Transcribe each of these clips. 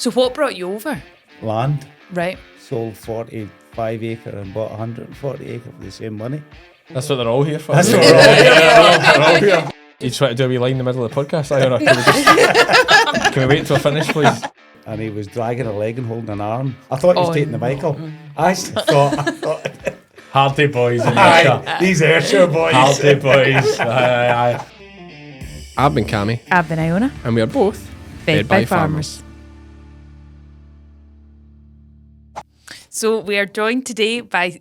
So what brought you over? Land. Right. Sold 45 acre and bought 140 acre for the same money. That's what they're all here for. That's what we're all here. They're all here. You try to do a wee line in the middle of the podcast, Iona? Can we wait till I finish, please? And he was dragging a leg and holding an arm. I thought he was taking the mic off. I actually thought. Hardy boys in Aye, these Ayrshire boys. Hardy boys. Aye. I've been Cammy. I've been Iona. And we are both Fed by farmers. So we are joined today with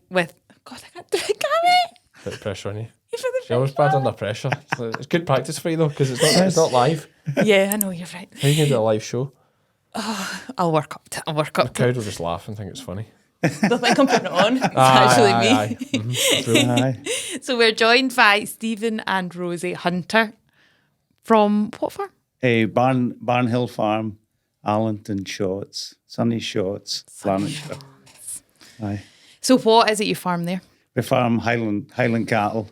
God, I can't do it, Cammy. Put the pressure on you. You put the You're always bad under pressure. It's good practice for you though, because it's not live. Yeah, I know, you're right. How are you going to do a live show? I'll work up to The crowd will just laugh and think it's funny. They'll think I'm putting it on. It's actually me. Aye. Mm-hmm. Aye. So we're joined by Stephen and Rosie Hunter from what farm? Barnhill Farm, Allington Shots, Sunny Shots, Lanarkshire. Aye. So what is it you farm there? We farm Highland cattle.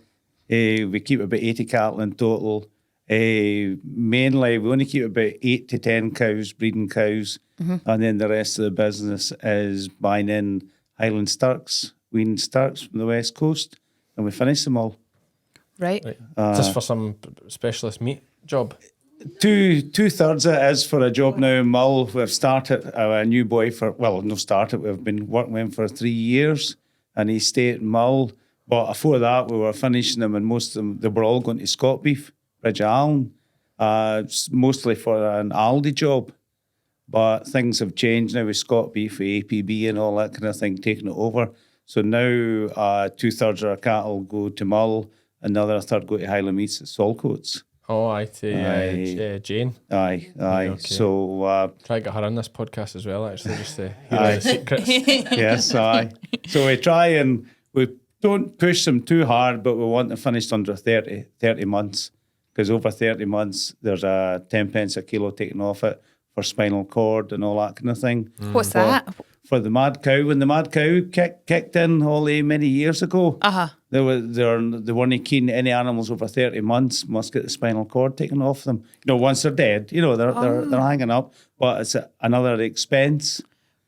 We keep about 80 cattle in total. Mainly, we only keep about 8 to 10 cows, breeding cows, and then the rest of the business is buying in Highland sturks, weaned sturks from the west coast, and we finish them all. Right. Just for some specialist meat job. Two-thirds of it is for a job now in Mull. We've started a new boy we've been working with him for 3 years, and he stayed in Mull. But before that, we were finishing them, and most of them, they were all going to Scott Beef, Bridge Allen, mostly for an Aldi job. But things have changed now with Scott Beef, with APB and all that kind of thing, taking it over. So now 2/3 of our cattle go to Mull, another third go to Highland Meats at Saltcoats. Oh, aye, to Jane. Aye. Okay. So Try to get her on this podcast as well, actually, just to hear the secrets. yes, aye. So we try and we don't push them too hard, but we want them finished under 30 months. Because over 30 months, there's a 10 pence a kilo taken off it for spinal cord and all that kind of thing. What's that? For the mad cow. When the mad cow kicked in many years ago, they weren't keen. Any animals over 30 months must get the spinal cord taken off them. Once they're dead, they're hanging up, but it's another expense.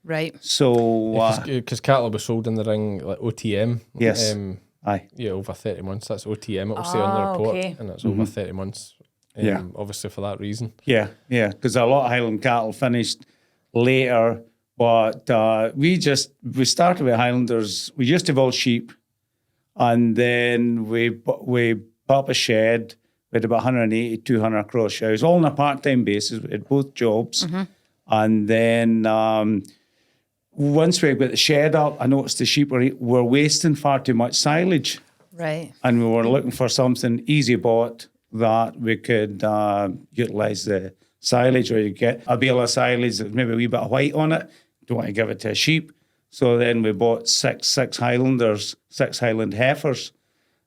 Right. So because cattle will be sold in the ring like OTM. Yes. Aye. Yeah, over 30 months. That's OTM. It will say on the report, okay. and it's over 30 months. Obviously for that reason. Yeah. Because a lot of Highland cattle finished later. But we started with Highlanders. We used to have all sheep, and then we put up a shed. We had about 180, 200 cross shows, all on a part-time basis. We had both jobs. And then once we got the shed up, I noticed the sheep were wasting far too much silage. Right. And we were looking for something easy bought that we could utilise the silage, or you get a bale of silage that's maybe a wee bit of white on it. Don't want to give it to a sheep. So then we bought six Highlanders, 6 Highland heifers,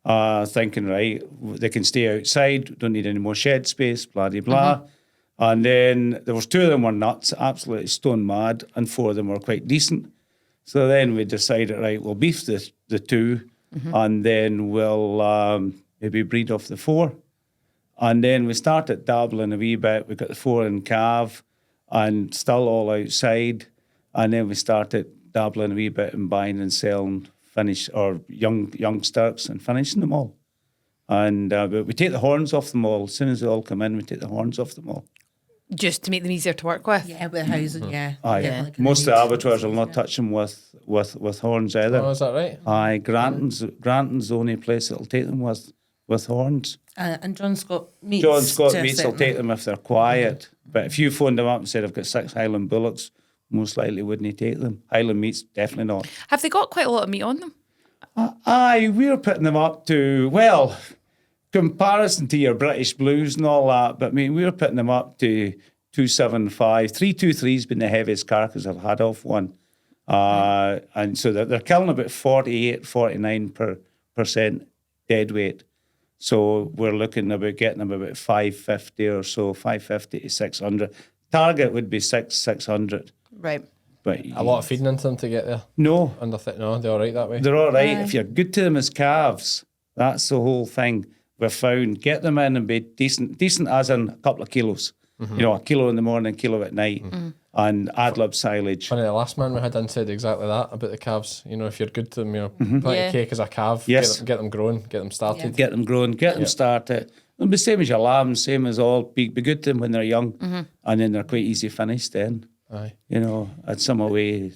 thinking, right, they can stay outside, don't need any more shed space, blah, blah, blah. And then there was 2 of them were nuts, absolutely stone mad, and 4 of them were quite decent. So then we decided, right, we'll beef the 2, and then we'll maybe breed off the 4. And then we started dabbling a wee bit. We got the 4 in calf and still all outside. And then we started dabbling a wee bit and buying and selling young sturks and finishing them all. And but we take the horns off them all. As soon as they all come in, we take the horns off them all. Just to make them easier to work with? Yeah, with housing, yeah. Aye. Yeah. Most of the abattoirs will not touch them with horns either. Oh, is that right? Aye, Granton's the only place that'll take them with horns. And John Scott Meats. John Scott to a Meats will certain- take them if they're quiet. But if you phoned them up and said, I've got 6 Highland bullocks, most likely wouldn't take them. Highland Meats, definitely not. Have they got quite a lot of meat on them? Aye, we're putting them up to, well, comparison to your British Blues and all that, but I mean, we're putting them up to 275. 323's been the heaviest carcass I've had off one. And so they're killing about 48-49% dead weight. So we're looking about getting them about 550 or so, 550 to 600. Target would be 600. Right. But A lot of feeding into them to get there. no, No, they're all right that way. they're all right. Aye. If you're good to them as calves, that's the whole thing. We've found, get them in and be decent as in a couple of kilos. A kilo in the morning, a kilo at night. and ad-lib silage. Funny, the last man we had in said exactly that about the calves. You know, if you're good to them, plenty Yeah. of cake as a calf. Yes. Get them growing, get them started. Get them growing, get them started. It'll be same as your lambs, same as all. Be good to them when they're young, and then they're quite easy finished then. Aye. You know, I'd some away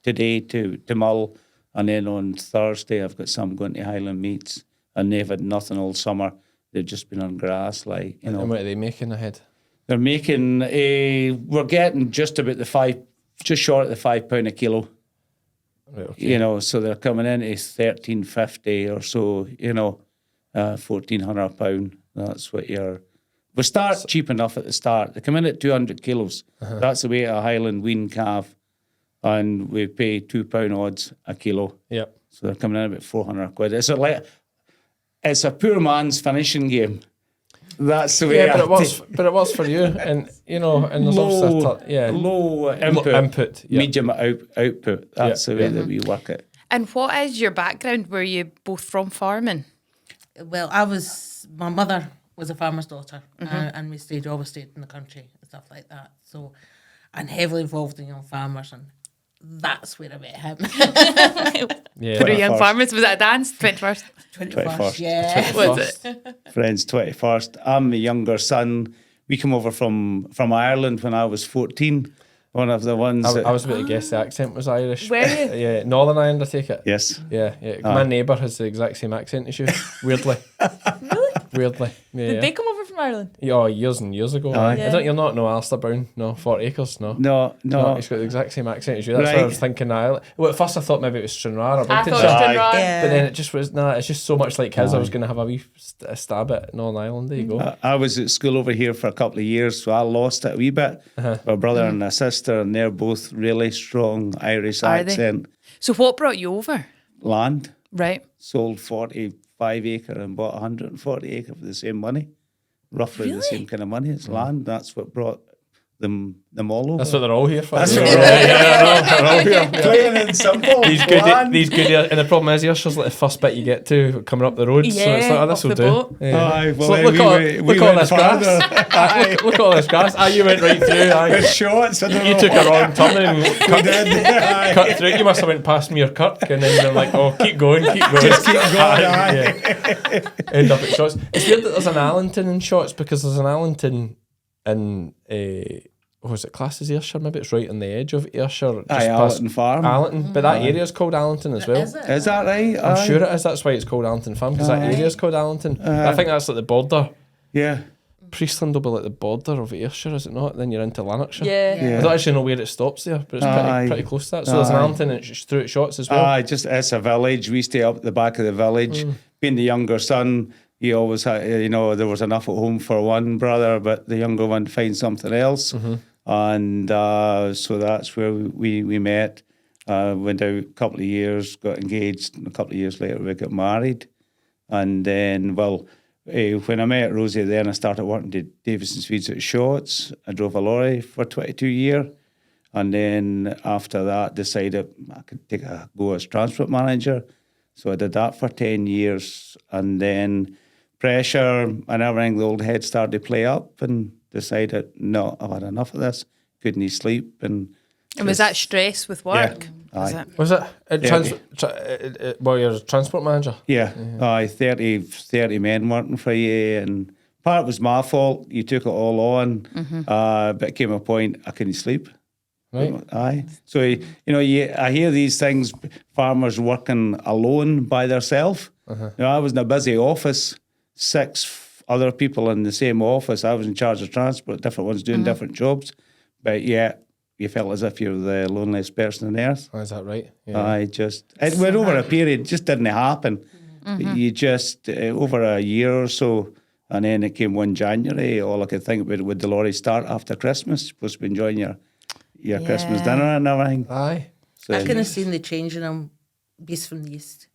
today to Mull, and then on Thursday I've got some going to Highland meets, and they've had nothing all summer. They've just been on grass, like, you know. And what are they making ahead? They're making we're getting just about just short of the £5 a kilo. Right, okay. You know, so they're coming in at $13.50 or so, you know, £1,400. That's what we start cheap enough at the start. They come in at 200 kilos. That's the way a Highland wean calf, and we pay £2 odds a kilo. Yep. So they're coming in about 400 quid. It's a poor man's finishing game. That's the way. Yeah, but it was for you, and you know, and there's low, obviously low input, yeah. medium output. That's the way that we work it. And what is your background? Were you both from farming? Well, my mother was a farmer's daughter, and we always stayed in the country and stuff like that. So, and heavily involved in young farmers, and that's where I met him. Yeah. For the young 21st. farmers, was that a dance? 21st? 21st, yeah. Was it? Friends 21st. I'm the younger son. We came over from Ireland when I was 14. One of the ones I was about to guess the accent was Irish. Were you? Yeah, Northern Ireland, I take it. Yes. Yeah. My neighbour has the exact same accent as you. Weirdly. Really? Weirdly. Yeah. Did they come over from Ireland? Oh, years and years ago. Aye. I don't. You're not Alistair Brown. No, 40 acres. No. No. He's got the exact same accent as you. That's Right. what I was thinking. Well, at first I thought maybe it was Stranraer or I thought it was Buckinghamshire. Aye. Stranraer. Yeah. But then it just was, it's just so much like his. I was going to have a wee stab at Northern Ireland. There you go. I was at school over here for a couple of years, so I lost it a wee bit. My brother and a sister, and they're both really strong Irish Are they? accent. So what brought you over? Land. Right. Sold 45 acre and bought 140 acre for the same money. Roughly the Really? same kind of money. It's land. That's what brought them all over. That's what they're all here for. That's yeah. what they're all Yeah, they're all here. Plain and simple. These good, and the problem is, Ayrshire's like the first bit you get to coming up the road. So it's like, oh, this off will the do. boat. Yeah. Aye, well, So look at all went this further. grass. Aye, look at all this grass. Aye, you went right through. The Aye. shots. I don't You know took what- a wrong turn and We did. Aye. cut through. You must have went past Muirkirk, and then you're like, oh, keep going. Just keep going. Aye. Yeah. End up at Shotts. It's weird that there's an Allington in Shotts, because there's an Allington in was it classed as Ayrshire? Maybe it's right on the edge of Ayrshire. Aye, Allerton Farm. Allerton, but that area is called Allington as well. Is it? Is that right? I'm sure it is. That's why it's called Allington Farm, because that area is called Allington. I think that's like the border. Yeah. Priestland will be like the border of Ayrshire, is it not? Then you're into Lanarkshire. Yeah. I don't actually know where it stops there, but it's Aye. pretty close to that. So there's an Aye. Allington and it's through at Shotts as well. It's a village. We stay up at the back of the village. Being the younger son, you always had, there was enough at home for one brother, but the younger one find something else. And so that's where we met. Went out a couple of years, got engaged, and a couple of years later we got married. And then, when I met Rosie, then I started working at Davison Swedes at Shotts. I drove a lorry for 22 years. And then after that, decided I could take a go as transport manager. So I did that for 10 years. And then pressure and everything, the old head started to play up, and decided, no, I've had enough of this. Couldn't sleep. And was that stress with work? Was Aye. it? Was it? Yeah. You're a transport manager? Yeah, 30 men working for you, and part of it was my fault. You took it all on, but it came a point I couldn't sleep. Right. Aye. So I hear these things: farmers working alone by themselves. I was in a busy office, 6 other people in the same office. I was in charge of transport, different ones doing different jobs, but yeah, you felt as if you were the loneliest person on earth. Oh, is that right? Yeah. It went over a period, it just didn't happen. You just, over a year or so, and then it came 1 January, all I could think about it, would the lorry start after Christmas? You're supposed to be enjoying your Christmas dinner and everything. Aye. So, I kind of seen the change in them, Beast from the East.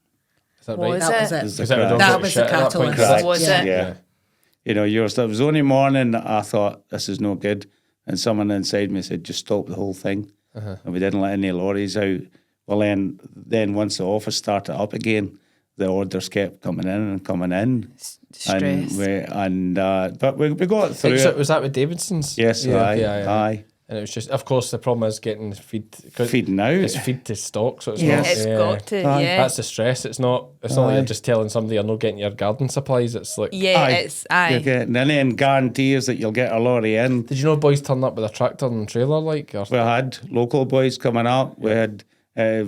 Is that Was right? That was it? it. There's Is the that crack. That was the catalyst. Crack. Was Yeah. it? Yeah. It was only morning I thought, this is no good. And someone inside me said, just stop the whole thing. And we didn't let any lorries out. Well, then once the office started up again, the orders kept coming in and coming in. Stress. But we got through it. Was that with Davidson's? Yes, Yeah, aye, yeah, yeah. aye. And it was just, of course, the problem is getting Feeding out. It's feed to stock, so it's Yes. not. It's got to, Aye. yeah. That's the stress. It's not like you're just telling somebody you're not getting your garden supplies. It's like, Yeah, it's You're aye. getting, and then guarantees that you'll get a lorry in. did you know boys turn up with a tractor and trailer like? Or, We had local boys coming up. We had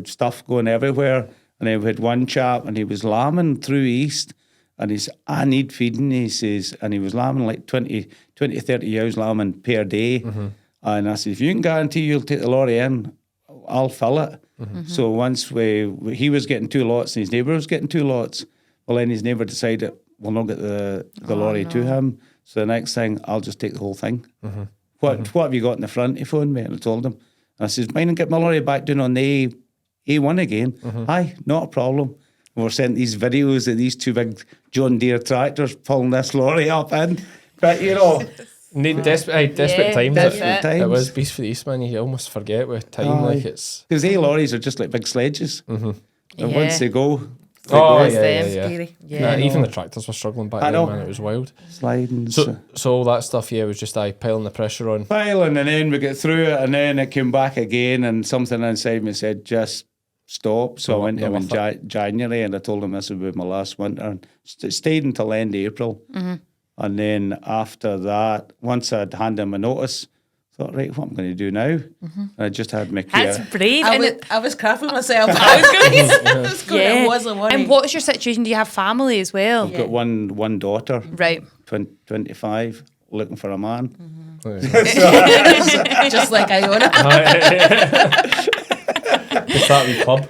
stuff going everywhere. And then we had one chap, and he was lambing through east. And he said, I need feeding, he says. And he was lambing like 20, 30 ewes lambing per day. And I said, if you can guarantee you'll take the lorry in, I'll fill it. So once he was getting 2 lots and his neighbour was getting 2 lots, well, then his neighbour decided, we'll not get the lorry to him. So the next thing, I'll just take the whole thing. What have you got in the front? He phoned me, and I told him. And I says, mine and get my lorry back down on the A1 again. Aye, not a problem. And we're sent these videos of these 2 big John Deere tractors pulling this lorry up in. But, you know... desperate Yeah, times. desperate It times. was Beast for the East, man. You almost forget with time. Like it's. Because lorries are just like big sledges. And Yeah. once they go, Oh, It's yeah, them. yeah. Scary. Yeah. Nah, even the tractors were struggling back I then, know. man. It was wild. sliding. So all that stuff, yeah, was just piling the pressure on. Piling, and then we get through it, and then it came back again, and something inside me said, just stop. So I went to him in January, and I told him this would be my last winter, and stayed until end of April. And then after that, once I'd handed him a notice, I thought, right, what am I going to do now? And I just had my key. That's brave. I was crafting myself. I was going yeah. It wasn't worrying. And what's your situation? Do you have family as well? I've got one daughter, Right. 25, looking for a man. Just like Iona. Just that wee club.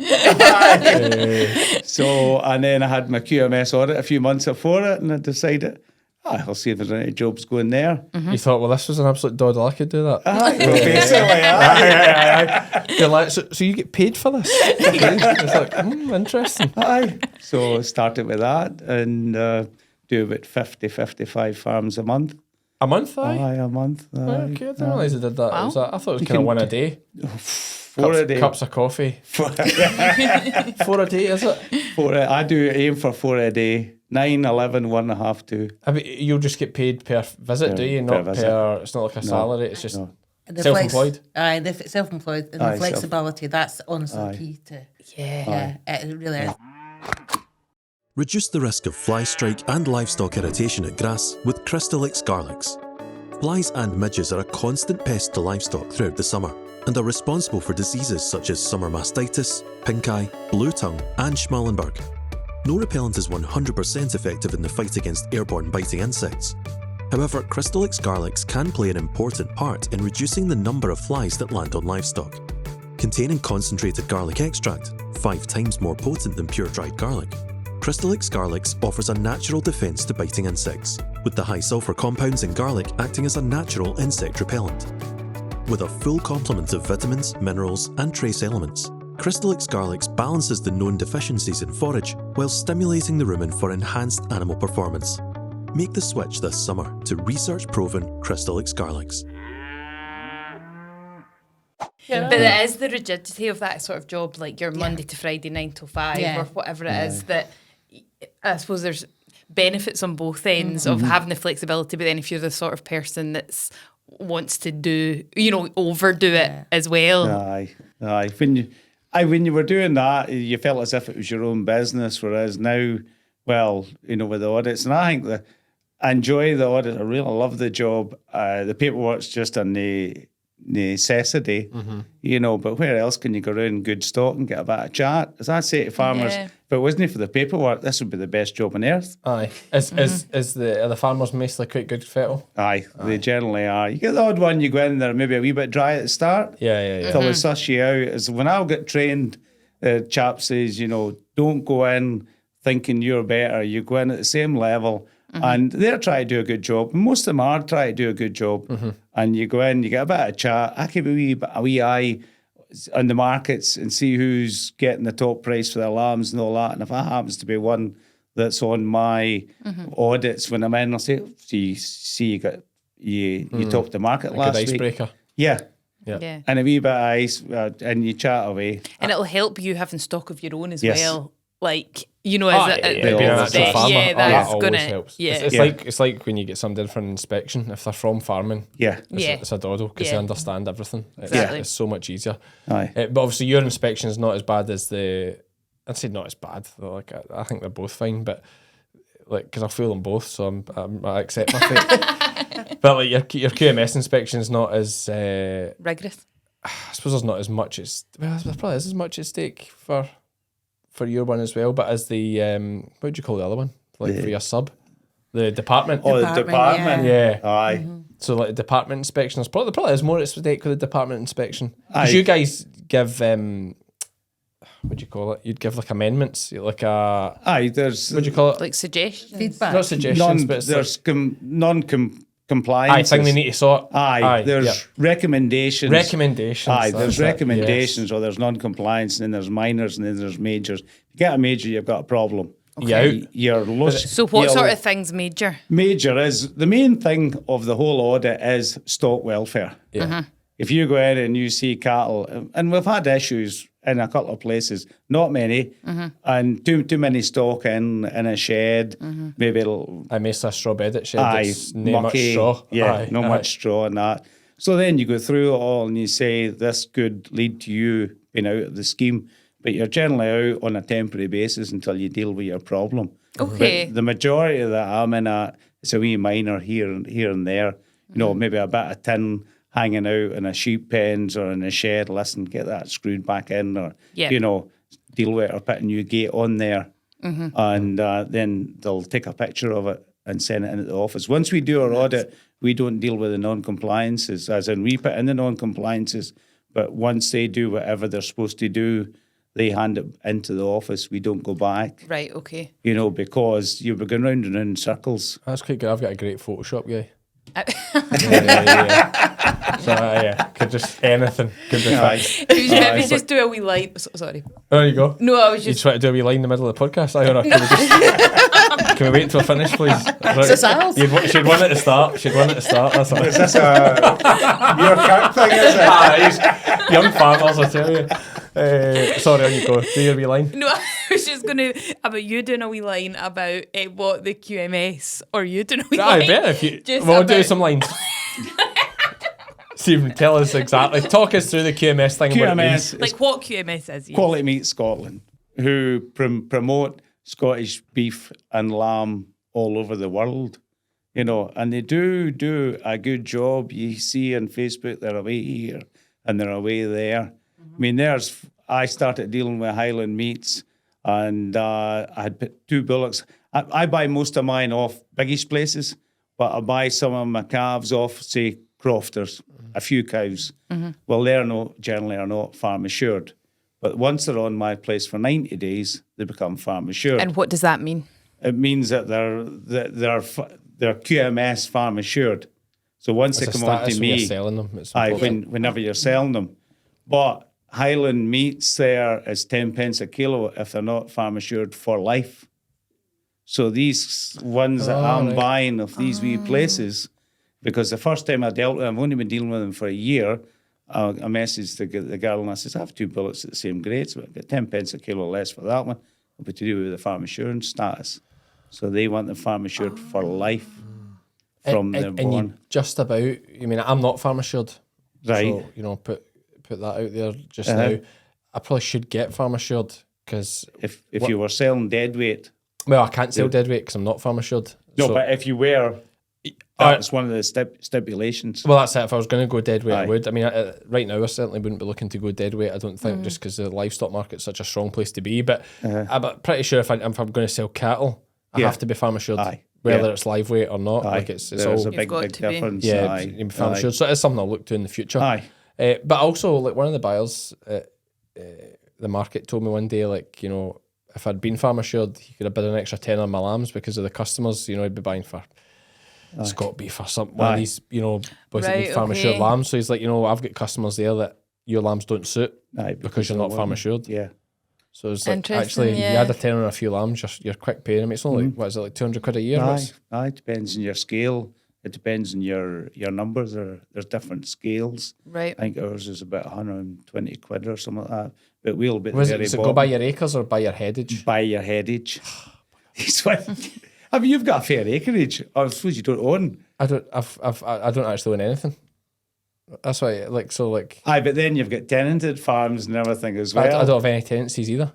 So, and then I had my QMS audit a few months before it, and I decided, I'll see if there's any jobs going there. You thought, well, this was an absolute doddle. I could do that. Well, basically, You're like, so you get paid for this? It's like, interesting. aye. So I started with that, and do about 50, 55 farms a month. A month, Aye, aye? a month. Okay, I didn't realise they did that. Wow. I thought it was You kind of can one a day. 4 a day. Cups of coffee. 4 a day, is it? I do aim for 4 a day. 9, 11, 1.5, 2. I mean, you'll just get paid per visit, do you? Per Not visit. per. It's not like a salary. It's just No. The self-employed. Aye, the self-employed and Aye, the flexibility. That's honestly Aye. key to. Yeah. Yeah, it really is. Reduce the risk of fly strike and livestock irritation at grass with Crystalyx garlics. Flies and midges are a constant pest to livestock throughout the summer and are responsible for diseases such as summer mastitis, pink eye, blue tongue and Schmallenberg. No repellent is 100% effective in the fight against airborne biting insects. However, Crystalyx garlics can play an important part in reducing the number of flies that land on livestock. Containing concentrated garlic extract, 5 times more potent than pure dried garlic, Crystalyx garlics offers a natural defense to biting insects, with the high sulfur compounds in garlic acting as a natural insect repellent. With a full complement of vitamins, minerals and trace elements, Crystalyx garlics balances the known deficiencies in forage while stimulating the rumen for enhanced animal performance. Make the switch this summer to research-proven Crystalyx garlics. But it is the rigidity of that sort of job, like your Monday to Friday 9 till 5 Yeah. or whatever it is, that I suppose there's benefits on both ends of having the flexibility, but then if you're the sort of person that's wants to do, overdo it as well. Aye. When you were doing that, you felt as if it was your own business, whereas now, with the audits, and I think that I enjoy the audit. I really love the job. The paperwork's just a necessity, but where else can you go around good stock and get a bit of chat? As I say to farmers, Yeah. if it wasn't for the paperwork, this would be the best job on earth. Aye. Are the farmers mostly quite good fettle? Aye, they generally are. You get the odd one, you go in there maybe a wee bit dry at the start. Yeah. Till they suss you out. As when I'll get trained, the chap says, don't go in thinking you're better. You go in at the same level, and they're trying to do a good job. Most of them are trying to do a good job. And you go in, you get a bit of chat. I keep a wee eye on the markets and see who's getting the top price for their lambs and all that. And if that happens to be one that's on my audits when I'm in, I'll say, you topped the market Like last an week. icebreaker. Yeah. Yeah. And a wee bit of ice, and you chat away. And it'll help you having stock of your own as Yes. well. Like, you know, Oh, is it? being an actual farmer, that's that always gonna helps. yeah. It's like when you get somebody in for an inspection, if they're from farming. Yeah. It's a doddle because they understand everything. Exactly. It's so much easier. Aye. But obviously, your inspection is not as bad as I'd say not as bad. Like I think they're both fine, but like because I feel them both, so I accept my fate. But like your QMS inspection is not as Rigorous. I suppose there's not as much there probably is as much at stake for your one as well. But as the what do you call the other one? Like for your sub, the department. Oh, the department. Yeah. Aye. So like department inspection, there probably is more at stake with the department inspection. Aye. Because you guys give what do you call it? You'd give like amendments, like a Aye, there's what do you call it? Like suggestions. Feedback. Not suggestions, but it's there's like, compliance. thing they need to sort. Aye, there's yep. recommendations. Recommendations. Aye, that's there's it, recommendations, or there's non-compliance, and then there's minors, and then there's majors. If you get a major, you've got a problem. Okay. You're lost. So what sort of things major? Major is the main thing of the whole audit is stock welfare. Yeah. If you go in and you see cattle, and we've had issues in a couple of places, not many, and too many stock in a shed, maybe it'll I made a straw bed at shed. aye, It's no much mucky, straw. yeah, Aye, no aye. much straw in that. So then you go through it all and you say this could lead to you being out of the scheme, but you're generally out on a temporary basis until you deal with your problem. Okay. But the majority of that I'm in it's a wee minor here and there. You know, maybe a bit of tin hanging out in a sheep pens or in a shed. Listen, get that screwed back in, or you know, deal with it, or put a new gate on there, and then they'll take a picture of it and send it into the office. Once we do our audit, we don't deal with the non-compliances, as in we put in the non-compliances, but once they do whatever they're supposed to do, they hand it into the office. We don't go back. Right, okay. You know, because you'll be going round and round in circles. That's quite good. I've got a great Photoshop guy. Yeah. So could just anything could be Aye. fixed. Maybe just do a wee line. Sorry. There you go. No, I was You just. try to do a wee line in the middle of the podcast? Iona, can we wait until I finish, please? Right. She'd won at the start. That's all. Is this your cat thing, is it? Young farmers, I tell you. Sorry, on you go. Do your wee line. No, I was just going to. About you doing a wee line about what the QMS, or you doing a wee line. I bet if you. Just We'll do about- some lines. Stephen, tell us exactly. Talk us through the QMS thing. And what it means. QMS, Like what QMS is. Quality Meat Scotland, who promote Scottish beef and lamb all over the world, you know, and they do a good job. You see on Facebook, they're away here and they're away there. I mean, I started dealing with Highland meats, and I had put 2 bullocks. I buy most of mine off biggish places, but I buy some of my calves off, say, crofters, a few cows. Well, generally are not farm assured. But once they're on my place for 90 days, they become farm assured. And what does that mean? It means that they're QMS farm assured. So once It's they a come on status to when you're me, selling them. It's aye, important. whenever you're selling them. But Highland meats there is 10 pence a kilo if they're not farm assured for life. So these ones that I'm buying of these wee places, because the first time I dealt with them, I've only been dealing with them for a year, I messaged the girl and I says, I have 2 bullets at the same grade, so I get 10 pence a kilo less for that one. But to do with the farm assurance status. So they want the farm assured for life from their and born. you just about. I mean, I'm not farm assured, Right. So you know, put that out there just now. I probably should get farm assured because If you were selling dead weight. well, I can't sell dead weight because I'm not farm assured. No, So- but if you were, that's one of the stipulations. well, that's it. If I was going to go dead weight, I Aye. would. I mean, right now, I certainly wouldn't be looking to go dead weight. I don't think just because the livestock market's such a strong place to be. But I'm pretty sure if I'm going to sell cattle, I Yeah. have to be farm assured, Aye. whether Yeah. it's live weight or not. Aye. Like it's There's all a big got to be. difference. yeah, Aye. you be farm Aye. assured. So it's something I'll look to in the future. Aye. But also, like one of the buyers at the market told me one day, like, you know, if I'd been farm assured, he could have bid an extra 10 on my lambs because of the customers, you know, he'd be buying for Scott beef or something. One of Aye. these, you know, basically Right, farm assured okay. lambs. So he's like, you know, I've got customers there that your lambs don't suit Aye, because you're they not farm want- assured. Yeah. So it's like, Interesting, actually, you yeah. add a 10 on a few lambs, you're quick paying them. It's only, like, what is it, like 200 quid a year? Aye. That's- Aye. Depends on your scale. It depends on your numbers. There's different scales. Right. I think ours is about 120 quid or something like that. But we'll be at Was the it, very does it bottom. go by your acres or by your headage? By your headage. I mean, you've got a fair acreage. I suppose you don't own. I don't actually own anything. That's why, Aye, but then you've got tenanted farms and everything as I well. don't have any tenancies either.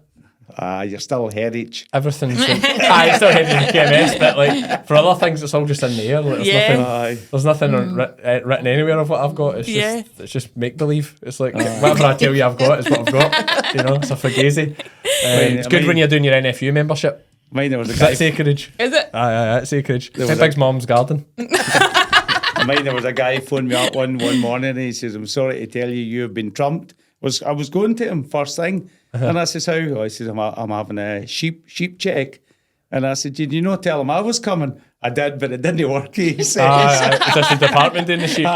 You're still headage. Everything's it's still heading in QMS, but for other things, it's all just in the air. Like, there's nothing written anywhere of what I've got. It's just make believe. It's like whatever I tell you I've got is what I've got. It's a fugazi. It's good when you're doing your NFU membership. Mine, there was a guy. That's acreage. Is it? Aye, that's acreage. My big's mum's garden. Mine, there was a guy phoned me up one morning and he says, "I'm sorry to tell you, you've been trumped." I was going to him first thing, and I says, "How?" I says, "I'm having a sheep check," and I said, "Did you not tell him I was coming?" I did, but it didn't work. He says, Is this the department doing the sheep?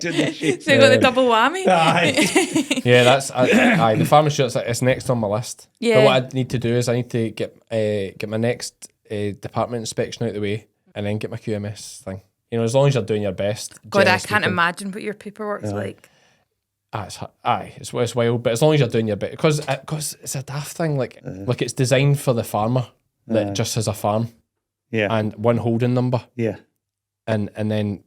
Doing the sheep. So you got the double whammy? Aye. Yeah, that's the farm insurance. It's next on my list. Yeah. But what I need to do is I need to get my next department inspection out of the way, and then get my QMS thing. As long as you're doing your best. God, I generally can't speaking. imagine what your paperwork's like. It's wild, but as long as you're doing your bit, because it's a daft thing. Like it's designed for the farmer that just has a farm, and one holding number, and then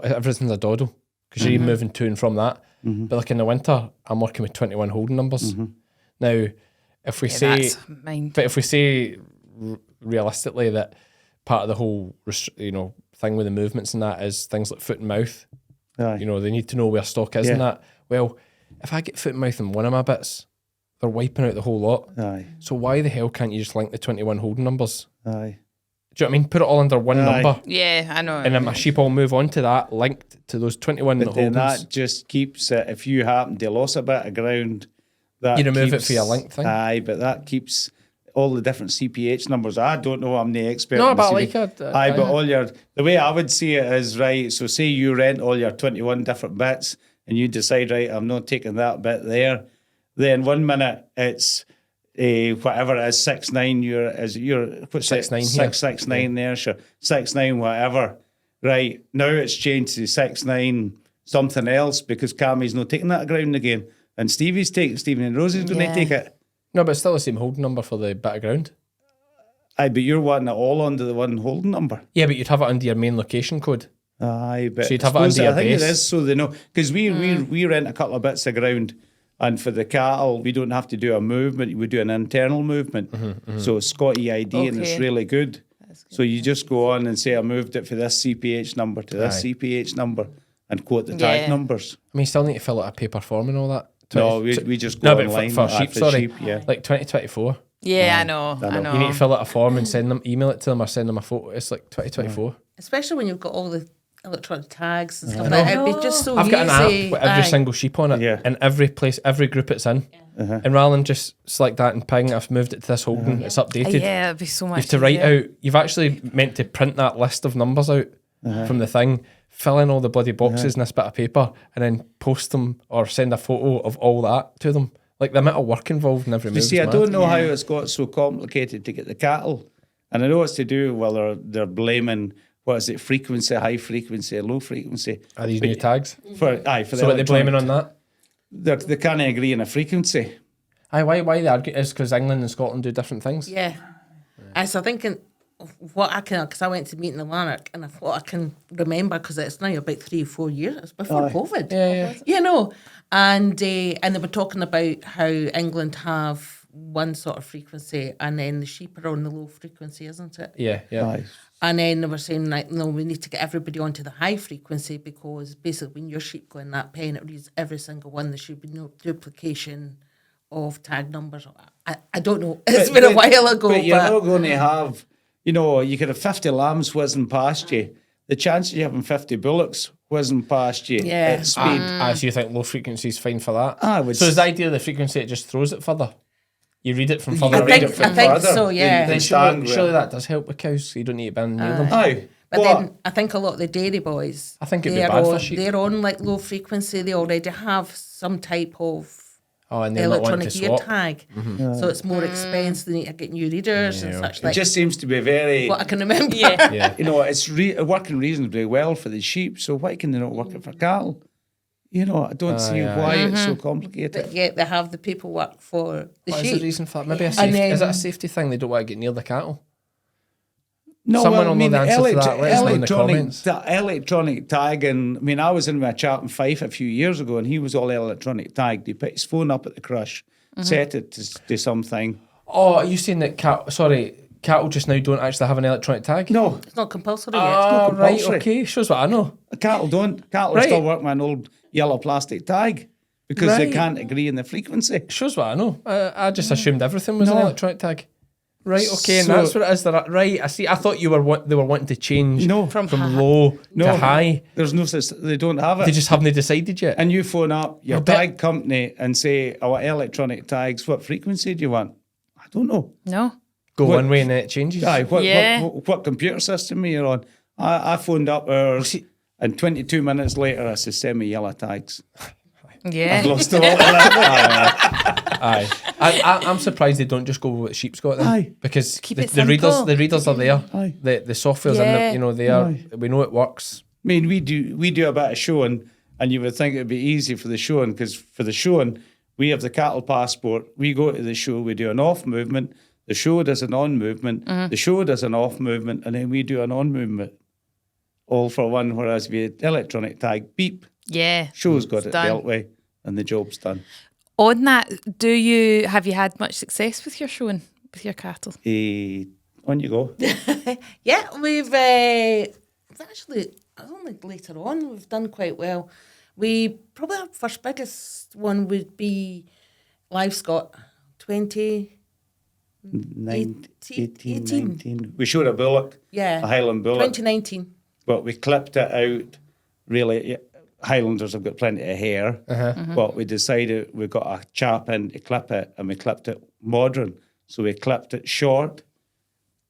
everything's a doddle because you're moving to and from that. But like in the winter, I'm working with 21 holding numbers. Now, if we say, but if we say realistically that part of the whole thing with the movements and that is things like foot and mouth. They need to know where stock is and that. Well, if I get foot and mouth in one of my bits, they're wiping out the whole lot. So why the hell can't you just link the 21 holding numbers? Do you know what I mean? Put it all under one number. Yeah, I know. And then my sheep all move on to that, linked to those 21 But holdings. then that just keeps it, if you happen to lose a bit of ground, that You remove it keeps, for your link thing? Aye, but that keeps all the different CPH numbers. I don't know, I'm the expert. No, in the but CPH. Aye, but the way I would see it is, right, so say you rent all your 21 different bits and you decide, right, I'm not taking that bit there. Then 1 minute it's whatever it is, 6'9", you're what's 6'9" here. 6'9" there, sure. 6'9", whatever. Right, now it's changed to 6'9" something else because Cammy's not taking that ground again. And Stevie and Rosie's going to take it. No, but it's still the same holding number for the bit of ground. Aye, but you're wanting it all under the one holding number. Yeah, but you'd have it under your main location code. Aye, but So you'd have it under your I think base. it is so they know. Because we rent a couple of bits of ground, and for the cattle, we don't have to do a movement. We do an internal movement. So it's Scotty ID and it's Okay. really good. So you just go on and say, I moved it for this CPH number to this CPH number and quote the tag numbers. I mean, you still need to fill out a paper form and all that. No, we just go but online. for sheep, sorry. Yeah. Like 2024. Yeah, I know. know. You need to fill out a form and email it to them or send them a photo. It's like 2024. Especially when you've got all the electronic tags and stuff like that. It'd be just so I've got an easy. app with every single sheep on it, Yeah. and every place, every group it's in. And rather than just select that and ping, I've moved it to this holding, it's updated. Yeah, it'd be so You much have to write easier. out, you've actually meant to print that list of numbers out from the thing, fill in all the bloody boxes in this bit of paper, and then post them or send a photo of all that to them. Like the amount of work involved in every move. You see, is I mad. don't know how it's got so complicated to get the cattle. And I know it's to do, well, they're blaming, what is it, frequency, high frequency, low frequency. Are these new tags? For So the what they electronic- blaming on that? They can't agree on a frequency. Aye, why they argue is because England and Scotland do different things. Yeah. I was thinking what I can, because I went to meet in the Lanark and what I can remember, because it's now about 3 or 4 years, it's before COVID. Yeah. You know, and they were talking about how England have one sort of frequency and then the sheep are on the low frequency, isn't it? Yeah. Aye. And then they were saying, like, no, we need to get everybody onto the high frequency because basically when your sheep go in that pen, it reads every single one. There should be no duplication of tag numbers. I don't know. It's been a while ago. But you're not going to have, you could have 50 lambs whizzing past you. The chance of you having 50 bullocks whizzing past you at speed. So you think low frequency is fine for that? I would So is the idea of the frequency, it just throws it further? You read it from further I away. think so, yeah. Then Stand surely that does help with cows, so you don't need to bend near them. Aye. But then I think a lot of the dairy boys, I think it'd be bad for sheep. they're on like low frequency. They already have some type of Oh, and they're not wanting electronic to ear swap. tag. So it's more expensive. They need to get new readers and such It like. just seems to be very, What I can remember. Yeah. you know, it's working reasonably well for the sheep. So why can they not work it for cattle? You know, I don't see why it's so complicated. But yet they have the paperwork for the What sheep. is the reason for that? Maybe a And safety. Is that a then- safety thing? They don't want to get near the cattle. No, Someone well, will know the answer to that. Let us know in the comments. Electronic tagging. I mean, I was in my chat in Fife a few years ago, and he was all electronic tagged. He put his phone up at the crush, set it to do something. Oh, are you saying that cattle just now don't actually have an electronic tag? No, It's not compulsory yet. Ah, right, compulsory. okay. Shows what I know. cattle don't. Cattle Right. still work with an old yellow plastic tag because they Right. can't agree in the frequency. Shows what I know. I just assumed everything was an No. electronic tag. Right, okay, and So- that's what it is. Right, I see. I thought you were they were wanting to change No. from low to high. There's no such. They don't have it. They just haven't decided yet. And you phone up your I bet- tag company and say, "I want electronic tags. What frequency do you want?" I don't know. No. Go what- one way and then it changes. Aye, Yeah. what computer system are you on? I phoned up ours, and 22 minutes later, I said, "Send me yellow tags." Yeah. I've lost all of that. Aye. I'm surprised they don't just go with what sheep's got then. Aye. Because Keep the, it the readers simple. the readers are there. Aye. The software's Yeah. in the, they are Aye. we know it works. I mean, we do a bit of showing, and you would think it'd be easy for the showing, because for the showing, we have the cattle passport. We go to the show, we do an off movement. The show does an on movement. The show does an off movement, and then we do an on movement. All for one. Whereas with electronic tag, beep, Yeah. show's got It's it done. dealt with, and the job's done. On that, have you had much success with your showing with your cattle? On you go. Yeah, we've actually, I don't think later on, we've done quite well. We probably our first biggest one would be livestock, 20, 18, 18. 19. We showed a bullock, yeah, a Highland bullock, 2019. but we clipped it out. Really, Highlanders have got plenty of hair, but we decided we got a chap in to clip it, and we clipped it modern. So we clipped it short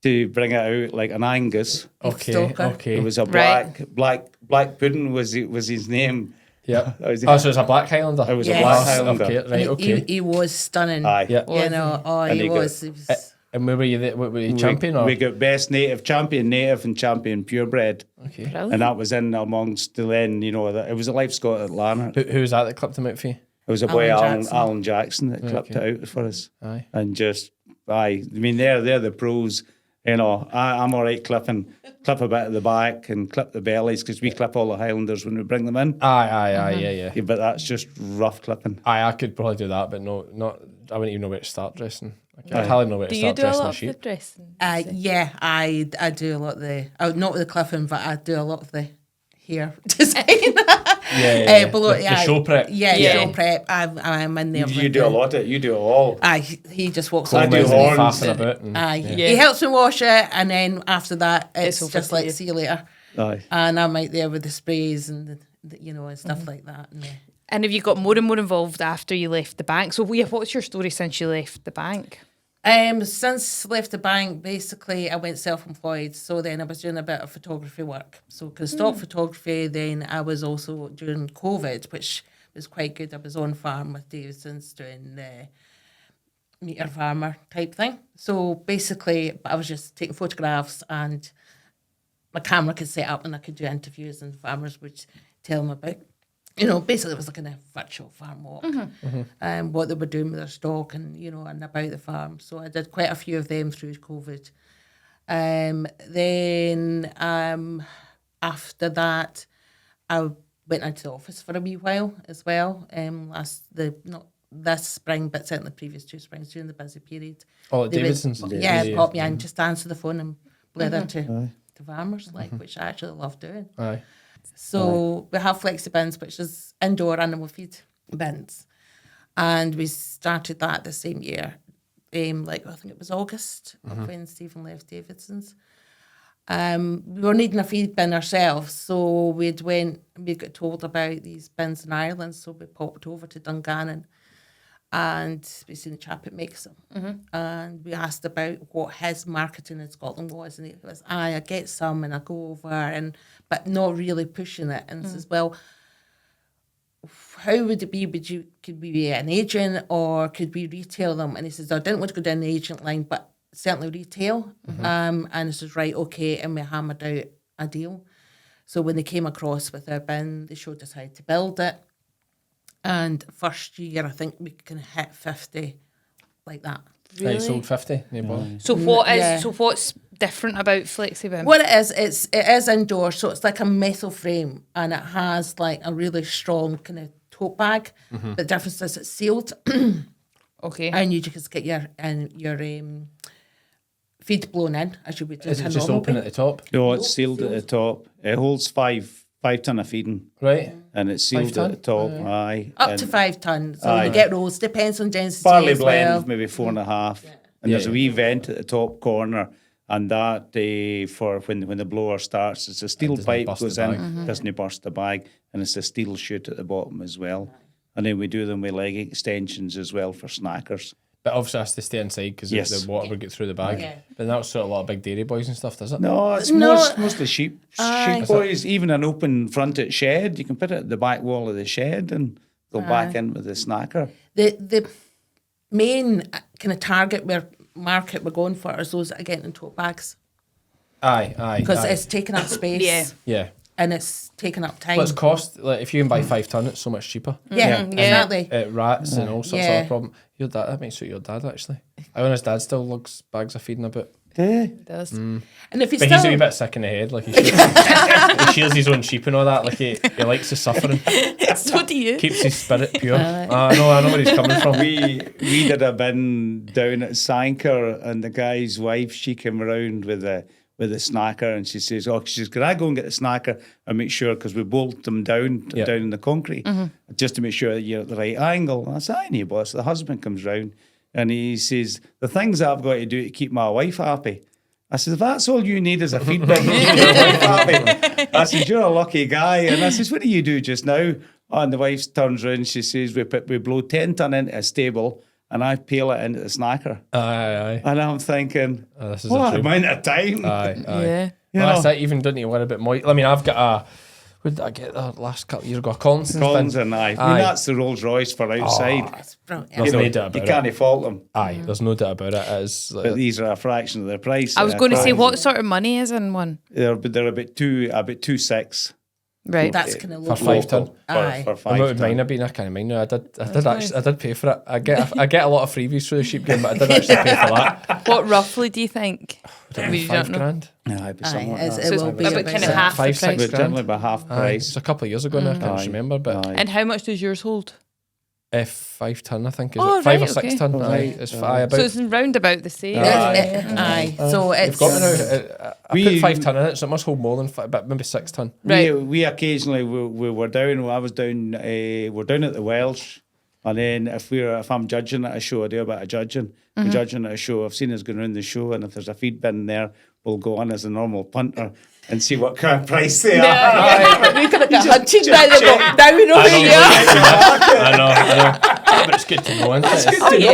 to bring it out like an Angus. Okay. Stalker. Okay. It was a Right. black pudding was his name. Yep. That was- Oh, so it's a black Highlander. It was Yes. a black Highlander. Okay, right, And okay. He was stunning. Aye. Yeah. You know, And he he got- was. He was And where were you? What were you champion or? We got best native, champion native, and champion purebred. Okay. Brilliant. And that was in amongst the then, it was a livestock at Lanark. Who was that that clipped him out for you? It was a boy, Alan Alan Jackson. Jackson, that clipped it out for us. Aye. And just, I mean, they're the pros. You know, I'm all right clip a bit of the back and clip the bellies, because we clip all the Highlanders when we bring them in. Aye, yeah. Yeah, but that's just rough clipping. Aye, I could probably do that, but not. I wouldn't even know where to start dressing. I hardly know where to Do you start do a dressing lot a of the sheep. dressing? yeah, I do a lot of the, not with the clipping, but I do a lot of the hair design. Yeah. Below, The show prep. Yeah, Yeah. show prep. I'm in there. You with do a the- lot of it. You do it all. Aye, he just walks I on do with me. horns. faffing about. And, Aye, yeah. he helps me wash it, and then after that, it's over just to like you. see you later. Aye. And I'm out there with the sprays and and stuff like that. And have you got more and more involved after you left the bank? So what's your story since you left the bank? Since left the bank, basically I went self-employed. So then I was doing a bit of photography work. So stock photography. Then I was also during COVID, which was quite good. I was on farm with Davidson's doing the meter farmer type thing. So basically, I was just taking photographs, and my camera could set up, and I could do interviews, and farmers would tell them about. Basically it was like a virtual farm walk, what they were doing with their stock and, and about the farm. So I did quite a few of them through COVID. Then after that, I went into the office for a wee while as well. Not this spring, but certainly the previous 2 springs during the busy period. Oh, at They would- Davidson's? Yeah, Yeah. pop me in, just answer the phone and blather to farmers, which I actually love doing. Aye. So we have Flexi Bins, which is indoor animal feed bins. And we started that the same year, I think it was August of when Stephen left Davidson's. We were needing a feed bin ourselves, so we got told about these bins in Ireland, so we popped over to Dungannon and we seen the chap that makes them. And we asked about what his marketing in Scotland was, and he was, I get some and I go over, but not really pushing it. And says, well, how would it be? Could we be an agent or could we retail them? And he says, I didn't want to go down the agent line, but certainly retail. And he says, right, okay. And we hammered out a deal. So when they came across with our bin, they showed us how to build it. And first year, I think we can hit 50 like that. Right, you sold 50. No bother. So what's different about Flexi-bin? What it is indoor, so it's like a metal frame and it has like a really strong kind of tote bag. But the difference is it's sealed. Okay. And you just get your feed blown in as you would do. Is it just open at the top? No, it's sealed at the top. It holds 5 ton of feeding, Right. and it's sealed 5 ton? at the top. Aye. Up And to 5 tons. So Aye. you get rolls, depends on density barley as blend, well. maybe 4.5. And there's a wee vent at the top corner, and that for when the blower starts, it's a steel doesn't pipe burst goes the in, bag. doesn't burst the bag, and it's a steel chute at the bottom as well. And then we do them with leg extensions as well for snackers. But obviously has to stay inside because Yes. the water would get through the bag. Yeah. But that's sort of a lot of big dairy boys and stuff, does it? No, it's No. mostly sheep. Aye. Sheep boys, even an open fronted shed, you can put it at the back wall of the shed and go back in with the snacker. The main kind of market we're going for is those that are getting in tote bags Aye. because aye. it's taking up space. Yeah. Yeah. And it's taking up time. Well, it's cost, like, if you can buy 5 ton, it's so much cheaper. yeah, exactly. Rats and all sorts Yeah. of problem. Your dad, that might suit your dad, actually. I know his dad still lugs bags of feeding about. Yeah. It does. And if you But still, he's a wee bit sick in the head. Like, he shields his own sheep and all that. Like, he likes the suffering. So do you. Keeps his spirit pure. I know where he's coming from. We did a bin down at Sanker, and the guy's wife, she came around with a snacker, and she says, can I go and get the snacker and make sure, because we bolt them down in the concrete, just to make sure that you're at the right angle. And I said, I know, boss. The husband comes round and he says, the things I've got to do to keep my wife happy. I said, if that's all you need is a feed bin to keep your wife happy. I said, you're a lucky guy. And I says, what do you do just now? Oh, and the wife turns around, she says, we blow 10 ton into a stable and I peel it into the snacker. Aye. And I'm thinking, This is what a dream. amount of time? Aye. Yeah. You Well, that's know. it. Even don't need to worry about moist. I mean, I've got a. What did I get that last couple of years ago? A Collinson's Collins bin. and I mean, Aye. that's the Rolls Royce for outside. it's brilliant. There's no doubt You about it. can't fault them. Aye, there's no doubt about it. It is. But these are a fraction of their price. I was going to say, what sort of money is in one? They're about 2.6. Right. That's kind of For local. 5 ton. Aye. For I 5 would mine ton. have been. I can't mind now. I did pay for it. I get a lot of freebies through the sheep game, but I did actually pay for that. What roughly do you think? We don't know. £5,000. Yeah, it'd be something like Aye, that. it will be about about kind of that. half the 5, price. 6 But grand. generally by half Aye, price. it's a couple of years ago now. I can't Aye. remember, but Aye. And how much does yours hold? 5 ton, I think. Is Oh, it 5 right, or 6 okay. ton? Oh, Aye, right. it's about. So it's round about the same. Aye. So You've it's got me now. I We- put 5 ton in it, so it must hold more than 5, but maybe 6 ton. Right. We occasionally we were down. I was down. We're down at the Welsh, and then if I'm judging at a show, I do a bit of judging. We're judging at a show. I've seen us going around the show, and if there's a feed bin there, we'll go on as a normal punter and see what kind of price they are. we could have got hunting now. They got down over here. I know. Yeah, but it's good to know, isn't it? It's good Oh, to know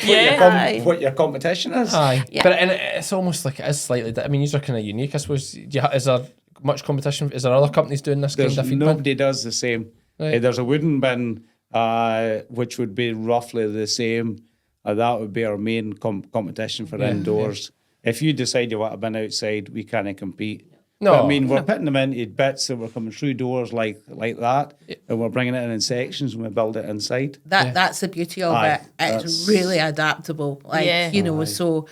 yeah. what your competition is. Aye, but it's almost like it is slightly. I mean, these are kind of unique, I suppose. Is there much competition? Is there other companies doing this There's kind of feed bin? nobody does the same. Right. There's a wooden bin, which would be roughly the same. That would be our main competition for indoors. If you decide you want a bin outside, we can't compete. No, But, I mean, we're putting them into bits that we're coming through doors like that, and we're bringing it in sections and we build it inside. That's the beauty of Aye, it. It's really adaptable. Like, Yeah. you know, so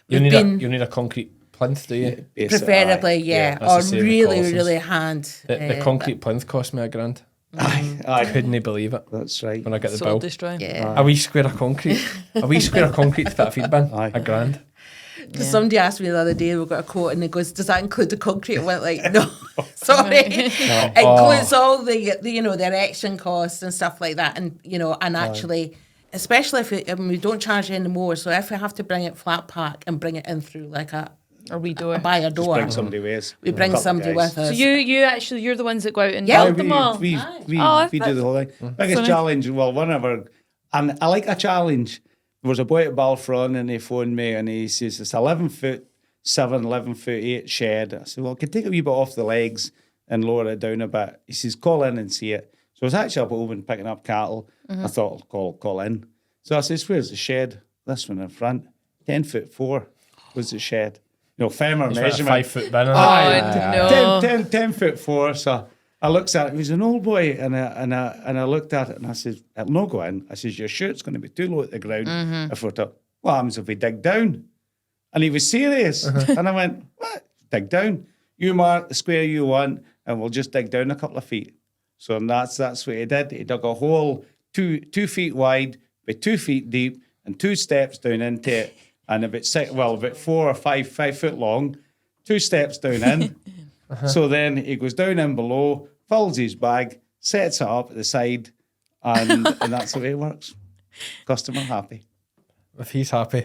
you we've been need a concrete plinth, do you? preferably, Aye. yeah, that's the or same with really, Collison's. really hand. The concrete plinth cost me £1,000. Aye, I aye, couldn't believe it that's right. when I got the Soul bill. destroy. Yeah. A wee square of concrete. A wee square of concrete to put a feed bin. Aye. £1,000. Somebody asked me the other day, we've got a quote, and it goes, "Does that include the concrete?" I went like, "No, sorry." It includes all the you know, the erection costs and stuff like that, and you know, and actually, especially if we don't charge anymore. So if we have to bring it flat pack and bring it in through like Or we do it. by a door, Bring somebody with us. we bring Couple somebody guys. with us. So you're the ones that go out and Yeah. build them all. We Oh, do the whole thing. Biggest so nice. challenge, well, one of our, and I like a challenge. There was a boy at Balfron and he phoned me and he says, it's 11'7", 11'8" shed. I said, well, I could take a wee bit off the legs and lower it down a bit. He says, call in and see it. So I was actually up at Oban picking up cattle. I thought I'll call in. So I says, where's the shed? This one in front. 10'4" was the shed. Femur It's measurement. about a 5 foot bin. no. 10'4". So I looked at it. He was an old boy, and I looked at it, and I says, "It'll no go in." I says, "Your sure it's going to be too low at the ground if we're to. What happens if we dig down?" And he was serious, and I went, "What? Dig down? You mark the square you want, and we'll just dig down a couple of feet." So that's what he did. He dug a hole 2 feet wide, by 2 feet deep, and 2 steps down into it, and about 4 or 5 foot long, 2 steps down in. So then he goes down in below, fills his bag, sets it up at the side, and that's the way it works. Customer happy. If he's happy.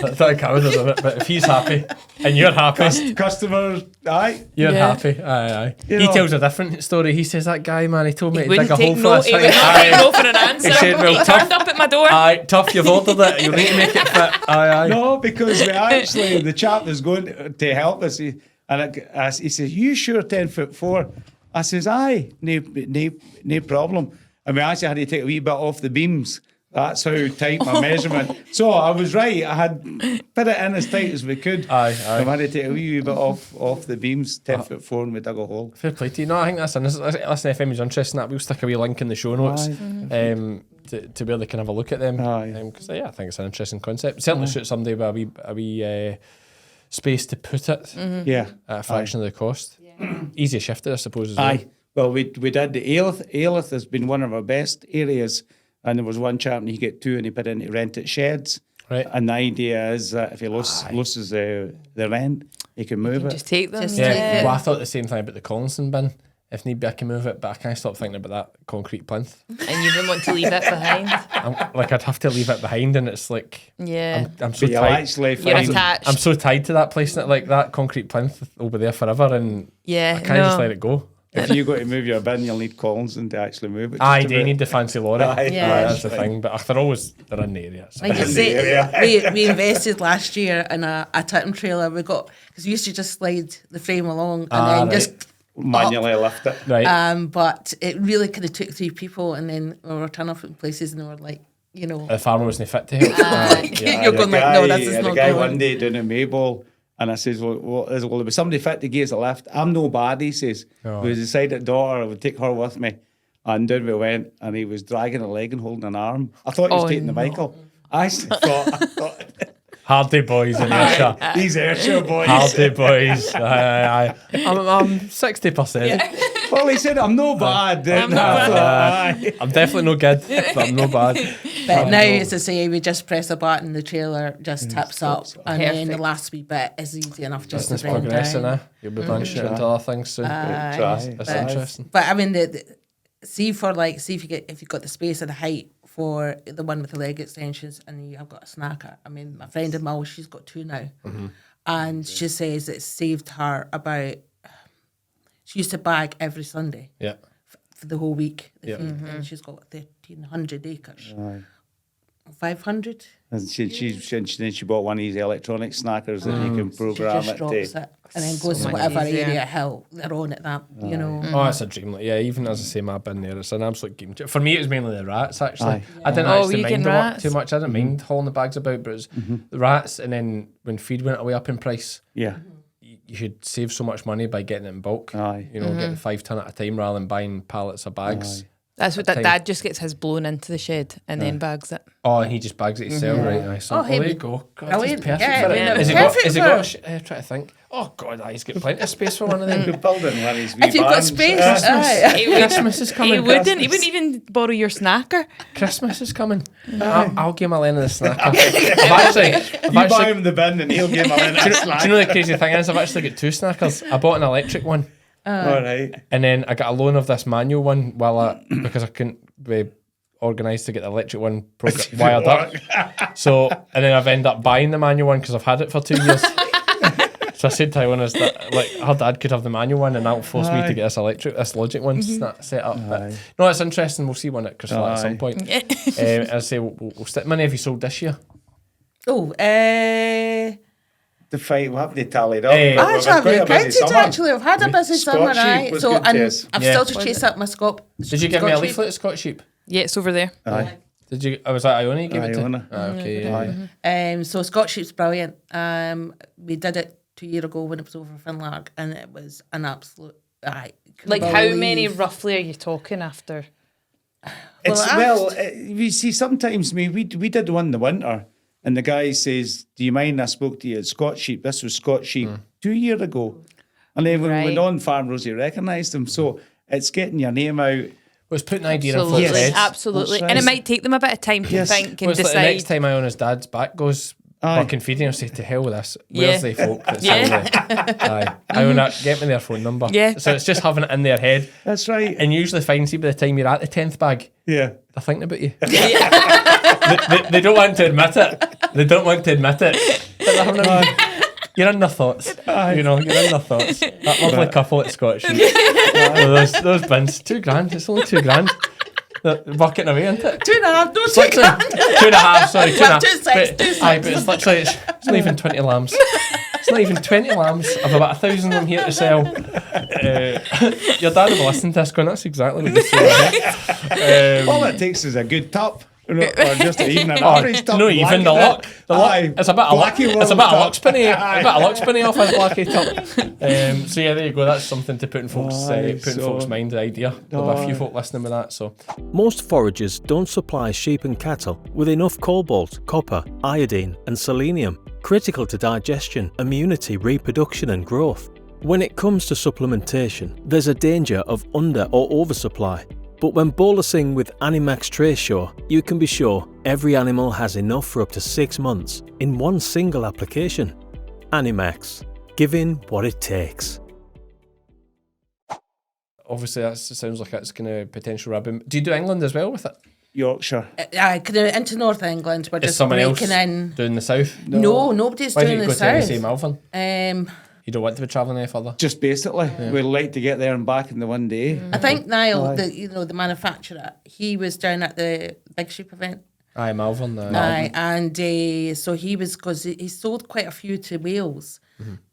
That covers it, but if he's happy and you're happy, Customers, aye. you're happy. Aye. You He know. tells a different story. He says, that guy, man, he told me to dig Wouldn't a hole take for no, this he thing. would not take no for an answer. He said, well, he turned up at my door. Aye, tough, you've ordered it. You need to make it fit. Aye. No, because we actually, the chap was going to help us, he says, "You sure 10'4"? I says, "Aye, no problem." And we actually had to take a wee bit off the beams. That's how tight my measurement. So I was right. I had put it in as tight as we could. Aye. And I had to take a wee bit off the beams, 10'4", and we dug a hole. Fair play to you. No, I think listen, if anyone's interested in that, we'll stick a wee link in the show notes to where they can have a look at them. Because I think it's an interesting concept. Certainly suits somebody with a wee space to put it Yeah. at a fraction of the cost. Easy shifted, I suppose, as well. Aye. Well, we did the Ailith. Ailith has been one of our best areas. And there was one chap, and he get 2, and he put in to rent it sheds. Right. And the idea is that if he loses the rent, he can move it. Just take them. Yeah, well, I thought the same thing about the Collinson bin. If need be, I can move it, but I can't stop thinking about that concrete plinth. And you wouldn't want to leave it behind. I'd have to leave it behind, and it's like, Yeah. I'm so But you'll tied. actually You're find attached. I'm so tied to that place, that like that concrete plinth will be there forever, and Yeah, I can't just no. let it go. if you go to move your bin, you'll need Collinson to actually move it. Aye, just a do you bit. need the fancy lorry? Aye. Yeah. That's the thing. But they're in the area. So. Like you In the say, area. we invested last year in a tipping trailer. Because we used to just slide the frame along and then right. just Manually lift it. Right. but it really kind of took 3 people, and then we were turning up in places, and they were like, The farmer wasn't fit to help. you're going like, no, this is And not a guy going. one day doing a Mayball, and I says, well, there was somebody fit to give us a lift. I'm no bad, he says. We decided daughter, I would take her with me. And down we went, and he was dragging a leg and holding an arm. I thought he was taking the Michael. I actually thought Hardy boys in Ayrshire. these Ayrshire boys. Hardy boys. Aye. I'm 60%. Well, he said, I'm no bad. I'm not Aye. I'm definitely no good, but I'm no bad. But now, as I say, we just press a button, the trailer just tips up, and then the Perfect. last wee bit is easy enough just Business to bring progressing, down. You'll be branching out into other things soon. Try. That's interesting. But I mean, see if you've got the space and the height for the one with the leg extensions, and you have got a snacker. I mean, my friend in Mull, she's got 2 now, and she says it saved her about. She used to bag every Sunday Yeah. for the whole week. Yeah. And she's got 1,300 acres. 500. And she bought one of these electronic snackers that you can She program just it drops to. it and then goes to much whatever easier. area hill they're on at that, Oh, that's a dream. Like, yeah, even as I say, my bin there, it's an absolute game changer. For me, it was mainly the rats, actually. Aye. I didn't Oh, actually were you mind getting the work rats? too much. I didn't mind hauling the bags about, but it was the rats, and then when feed went away up in price, Yeah. you should save so much money by getting it in bulk. Aye. You know, get the 5 ton at a time rather than buying pallets of bags. That's what that dad just gets his blown into the shed and then bags it. Oh, and he just bags it himself, right? Aye, so, hey, there you go. God, oh, he's yeah, perfect yeah, for it. yeah, Has he perfect got for a try to think. Oh, God, he's got plenty of space for one of them. You're building one of these wee If you've got barns. space, Christmas is coming. He wouldn't even borrow your snacker. Christmas is coming. I'll give him a line of the snacker. I've You buy actually him the bin and he'll give him a minute do you know the crazy thing is I've actually got 2 snackers. I bought an electric one, All right. and then I got a loan of this manual one because I couldn't be organised to get the electric one wired up. So, and then I've ended up buying the manual one because I've had it for 2 years. So I said to Iona that like her dad could have the manual one, and that'll force me to get this Logic one set up. But, no, it's interesting. We'll see one at Crystalyx at some point. As I say, we'll stick. Many have you sold this year? Oh, the fight? We'll have to tally it up. Hey. But I we've had actually quite a busy counted, summer. actually. I've had a busy summer, Scotch sheep right? was So, good to and us. I've Yeah. still to chase up my Did you give me a Scotch sheep. leaflet of Scotch sheep? Yeah, it's over there. Aye. Did you? Was that Iona you gave it to? Iona. Okay. Yeah. So Scotch sheep's brilliant. We did it 2 years ago when it was over Finlark, and it was an absolute. Like, how many roughly are you talking after? You see, sometimes we did one in the winter, and the guy says, "Do you mind? I spoke to you at Scotch sheep. This was Scotch sheep 2 years ago," and then when we went Right. on farm, Rosie recognised him. So it's getting your name out. Well, it's putting an idea in Absolutely, folks' heads. absolutely. That's And it right. might take them a bit of time to Yes. think Well, and it's like the next decide. time Iona's dad's back goes Aye. bucking feeding, I'll say, to hell with this. Yeah. Where's the folk that's Yeah. Aye. Iona, get me their phone number. Yeah. So it's just having it in their head. That's right. And usually find, see, by the time you're at the 10th bag, Yeah. they're thinking about you. they don't want to admit it. They don't want to admit it. But they're having you're in their thoughts. You know, you're in their thoughts. That lovely couple at Scotch Sheep. Those bins, $2,000. It's only $2,000. They're bucketing away, isn't it? 2.5, no, It's literally 2.5, sorry, 2.5. 2.6, But, 2.6. aye, but it's literally, it's not even 20 lambs. It's not even 20 lambs. I've about 1,000 of them here to sell. Your dad will be listening to this going, that's exactly what you say. All it takes is a good top, or just even an average top. No, even the luck. The luck. Aye. It's a bit of luck. Blackie It's a bit of top. luck spinny. A bit of luck spinny off a blackie top. So yeah, there you go. That's something to put in folks' mind. The idea. There'll be a few folk listening with that. So Most foragers don't supply sheep and cattle with enough cobalt, copper, iodine and selenium, critical to digestion, immunity, reproduction and growth. When it comes to supplementation, there's a danger of under or oversupply. But when bolusing with Animax Tracesure, you can be sure every animal has enough for up to 6 months in one single application. Animax, giving what it takes. obviously that sounds like it's going to potential ribbon. Do you do England as well with it? Yorkshire. Into North England. We're Is just someone else breaking in. doing the south? No, nobody's Why doing don't you the go to the south. same Malvern? You don't want to be travelling any further? Just basically, we'd like to get there and back in the one day. I think Niall, the manufacturer, he was down at the Big Sheep event. Aye, Malvern. Aye, and so he was, because he sold quite a few to Wales,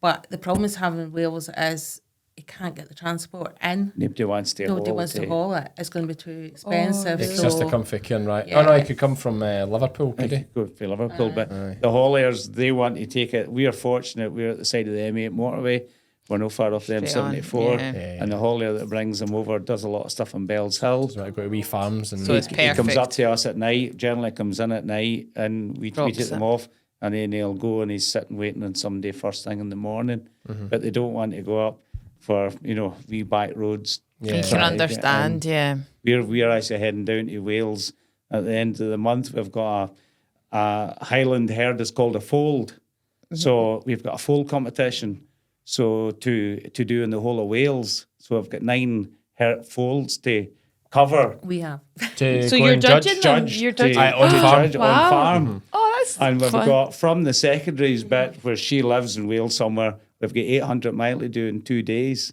but the problem is having Wales is he can't get the transport in. Nobody wants to Nobody haul wants to it. haul it. It's going to be too expensive. It's so just to come for Cairn, right? Yeah. Oh no, he could come from Liverpool, could he? Go for Liverpool, but the hauliers, they want to take it. We are fortunate, we're at the side of the M8 motorway. We're no far off the Straight on, M74, yeah. and the haulier that brings them over does a lot of stuff on Bells Hill. So I go to wee farms and So it's He comes perfect. up to us at night, generally comes in at night, and we Drops take them it. off, and then he'll go and he's sitting waiting on somebody first thing in the morning. But they don't want to go up for, wee back roads. Yeah. You can understand, yeah. We're actually heading down to Wales at the end of the month. We've got a Highland herd that's called a fold. So we've got a fold competition. So to do in the whole of Wales. So I've got 9 folds to cover. we have. to So go you're and judging them? Judge You're to, judging? Aye, on to farm. judge Wow. on farm. Oh, that's And we've fun. got from the secondaries bit where she lives in Wales somewhere, we've got 800 mile to do in 2 days,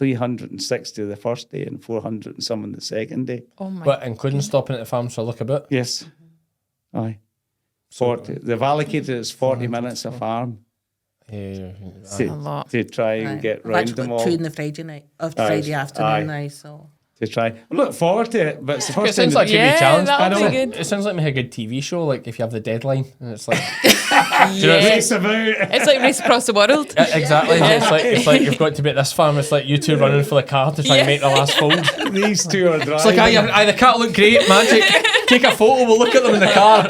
360 the first day and 400 and some on the second day. Oh my But including stopping at the farms for a look about. Yes. Aye. 40. They've allocated it's 40 minutes a farm Yeah, to, a lot. to try and get We've round actually them got all. 2 in the Friday night, of Aye. Friday afternoon Aye. now, so. To try. I look forward to it, but it's the It first time. sounds like a Yeah, good challenge. that'll I know. be good. It sounds like a good TV show. Like if you have the deadline and it's like Yeah. Race about. It's like Race Across the World. exactly. It's like you've got to be at this farm. It's like you two running for the car to try and make the last fold. These two are driving. It's like aye, the cat look great, magic. Take a photo. We'll look at them in the car.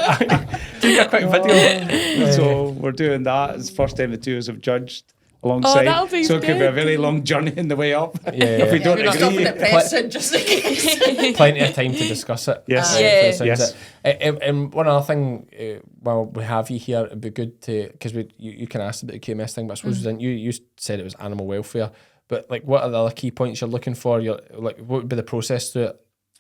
Take a quick video. So we're doing that. It's the first time the two of us have judged alongside. that'll be so it could be a good. very long journey in the way up. Yeah. If we don't We're not stopping agree. at Preston just in case. Plenty of time to discuss it. Yes. for the Yeah. sounds Yes. of it. And one other thing, while we have you here, it'd be good to, because you can ask about the QMS thing, but I suppose you said it was animal welfare. But like, what are the other key points you're looking for? Like, what would be the process to it?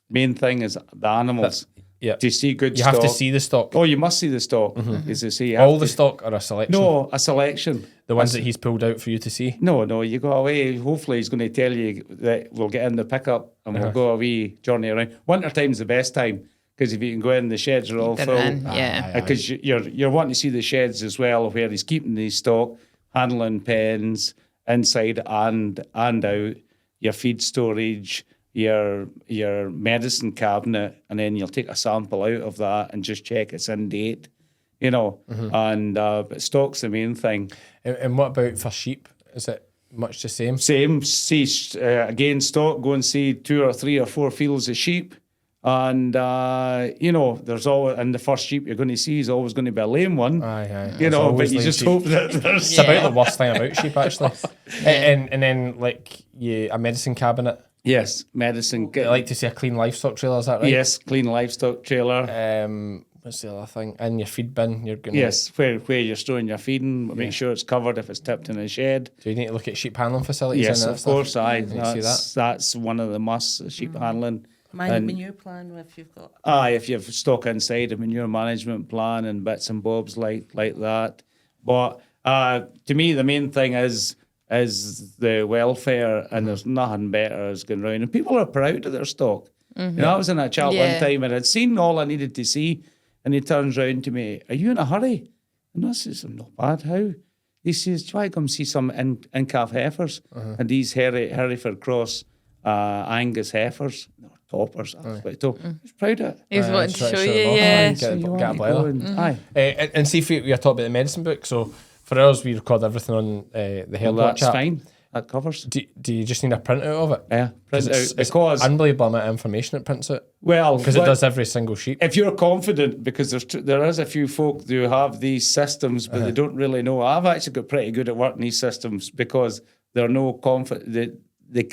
Main thing is the animals. Yeah, To see good you stock. have to see the stock. Oh, you must see the stock. As I say, you All have the to- stock or a selection? No, a selection. The ones that he's pulled out for you to see? No, you go away. Hopefully, he's going to tell you that we'll get in the pickup and we'll go a wee journey around. Winter time's the best time because if you can go in, the sheds are all They're full. in, yeah. Because you're wanting to see the sheds as well, where he's keeping his stock. handling pens inside and out, your feed storage, your medicine cabinet, and then you'll take a sample out of that and just check it's in date, and but stock's the main thing. And what about for sheep? Is it much the same? Same, see, again, stock, go and see 2 or 3 or 4 fields of sheep. And, there's always, and the first sheep you're going to see is always going to be a lame one. Aye. But always you lame just sheep. hope that there's... It's about the worst thing about sheep, actually. And then, like, a medicine cabinet. Yes, medicine. I like to see a clean livestock trailer, is that right? Yes, clean livestock trailer. What's the other thing? And your feed bin, you're going to... Yes, where you're storing your feeding, make sure it's covered if it's tipped in a shed. Do you need to look at sheep handling facilities? Yes, and that of stuff? course, aye. You need to see that. That's one of the musts, sheep handling. Manure plan if you've got. If you've stock inside, a manure management plan and bits and bobs like that. But to me, the main thing is the welfare, and there's nothing better as going round. And people are proud of their stock. I was in a chat one time and I'd seen all I needed to see, and he turns round to me, "Are you in a hurry?" And I says, "I'm not bad. How?" He says, "Try to come see some in-calf heifers." And these Hereford Cross Angus heifers, toppers. He's proud of it. He's wanting to show you, Get So you a want to boiler. go and- Aye. And see if we were talking about the medicine book. So for us, we record everything on the Well, Health that's app. fine. That covers. Do you just need a printout of it? Yeah, print It's out because unbelievable amount of information it prints out. well, Because it does every single sheep. If you're confident, because there is a few folk who have these systems, but they don't really know. I've actually got pretty good at working these systems because they're no confident. They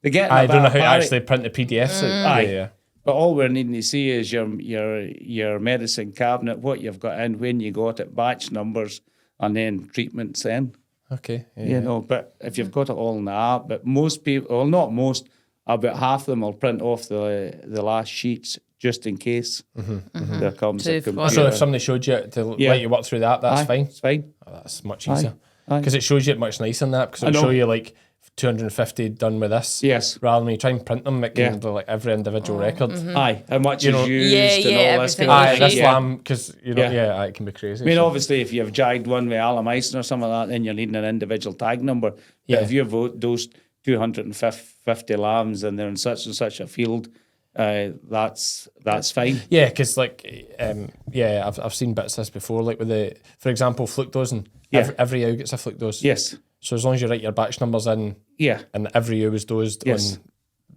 get. I don't know how to actually print the PDFs out. Aye. Yeah. But all we're needing to see is your medicine cabinet, what you've got in, when you got it, batch numbers, and then treatments in. Okay. Yeah. But if you've got it all in the app, but most people, well, not most, about half of them will print off the last sheets just in case there comes So a if computer. So if somebody showed you to let you work through that, that's Aye, fine. It's fine. Oh, that's much easier. Aye. Because it shows you it much nicer than that. Because I it'll know. show you like 250 done with this. Yes. Rather than when you try and print them, it can Yeah. do like every individual record. Aye, how much You is know- used Yeah, and yeah, all every this kind single of Aye, thing. that's Yeah. lamb, because, you know, Yeah. it can be crazy. I mean, so- obviously, if you've jagged one with alamycin or something like that, then you're needing an individual tag number. But Yeah. if you've dosed 250 lambs and they're in such and such a field, that's fine. Yeah, because I've seen bits of this before, like with for example, fructose. Yeah. Every ewe gets a fructose. Yes. So as long as you write your batch numbers in, Yeah. and every ewe was dosed Yes. on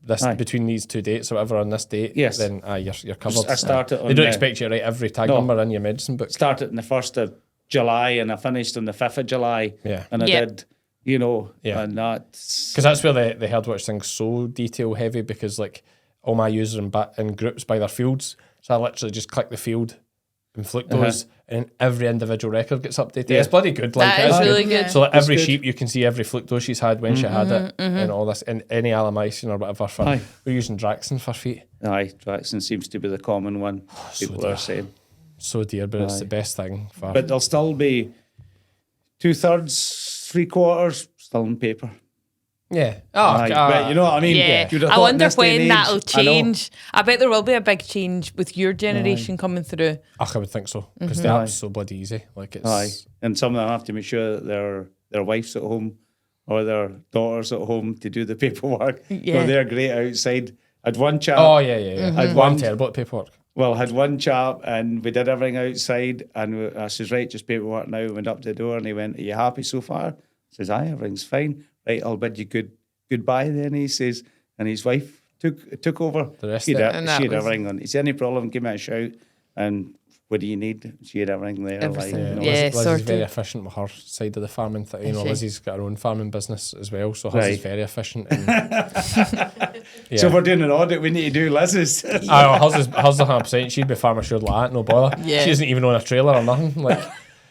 this Aye. between these two dates or whatever on this date, Yes. then you're covered. I started They on don't the- expect you to write every tag No. number in your medicine book. Started on the 1st of July and I finished on the 5th of July. Yeah. And I Yeah. did, Yeah. and that's... Because that's where the herdwatch thing's so detail heavy, because like all my users in groups by their fields, so I literally just click the field and fructose, and every individual record gets updated. Yeah. It's bloody good. Like, That it is good. really good. So like every good. sheep, you can see every fructose she's had when she had it, and all this, and any alamycin or whatever. Aye. We're using Draxon for feet. Aye, Traxon seems to be the common one people dear. are saying. So dear, but it's the best thing for. But there'll still be 2/3, 3/4 still in paper. yeah. Oh, Aye, but you know what I mean? Yeah, You'd have I thought in wonder this day and when age- that'll I know. change. I bet there will be a big change with your generation coming through. I would think so, because the Aye. app's so bloody easy. Like it's. Aye, and some of them have to make sure that their wife's at home or their daughter's at home to do the paperwork. Yeah. So they're great outside. Had one chap. Oh yeah. I'd I'm want- terrible at paperwork. Well, had one chap and we did everything outside and I says, right, just paperwork now. We went up to the door and he went, are you happy so far? I says, aye, everything's fine. Right, I'll bid you goodbye then, he says. And his wife took over. The rest She of it. had And that was- everything on. Is there any problem? Give me a shout. And what do you need? She had everything there. Everything. Like, you know. Yeah. Liz is sorted. very efficient with her side of the farming thing. You know, she? Lizzie's got her own farming business as well, so hers is Right. very efficient. And, yeah. So if we're doing an audit, we need to do Liz's. Hers is 100%. She'd be farmer assured like that, no bother. Yeah. She doesn't even own a trailer or nothing. Like,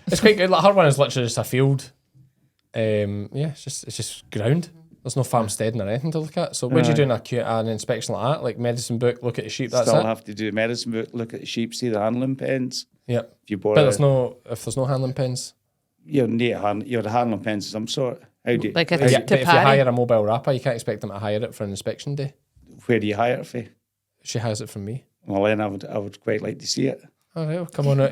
it's quite good. Like, her one is literally just a field. It's just ground. There's no farmsteading or anything to look at. So when you're doing an inspection like that, like medicine book, look at the sheep, that's Still it. have to do medicine book, look at the sheep, see the handling pens. Yeah. If you But borrow, if there's no handling pens. you need you're the handling pens of some sort. How do you, Like a Yeah, to but if you parry. hire a mobile wrapper, you can't expect them to hire it for an inspection day. where do you hire it for? She has it from me. Well, then I would quite like to see it. All right, well, come on out.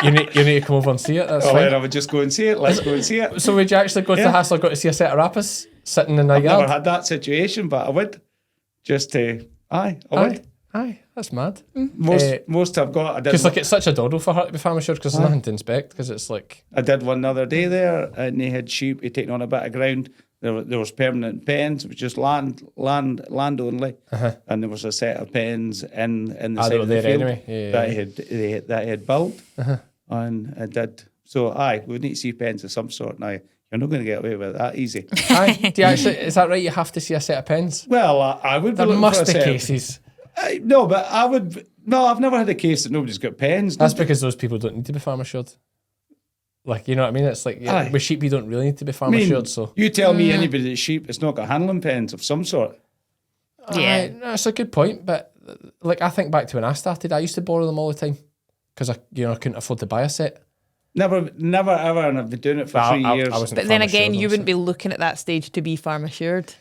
you need to come over and see it. That's Well, fine. then I would just go and see it. Let's go and see it. So would you actually go to the hassle of go to see a set of rapids sitting in a I've yard? never had that situation, but I would. Just to, I would. Aye, that's mad. Most I've got, I did. Because like it's such a doddle for her to be farm assured because there's nothing to inspect because it's like I did one the other day there, and they had sheep. He'd taken on a bit of ground. There was permanent pens. It was just land only, and there was a set of pens in the side they were of the there field anyway. Yeah, that he had built, and I did. So we need to see pens of some sort now. You're not going to get away with it that easy. Aye, do you actually, is that right? You have to see a set of pens? Well, I would. There be looking must for a be set of- cases. No, but I would. No, I've never had a case that nobody's got pens. That's because those people don't need to be farm assured. Like, you know what I mean? It's like Aye. with sheep, you don't really need to be farm assured. So you tell me anybody that's sheep, it's not got handling pens of some sort. Yeah. no, it's a good point. But like, I think back to when I started, I used to borrow them all the time because I couldn't afford to buy a set. Never ever, and I've been doing it for 3 years. I wasn't But then farm again, assured, you wouldn't be looking at that stage to be farm assured.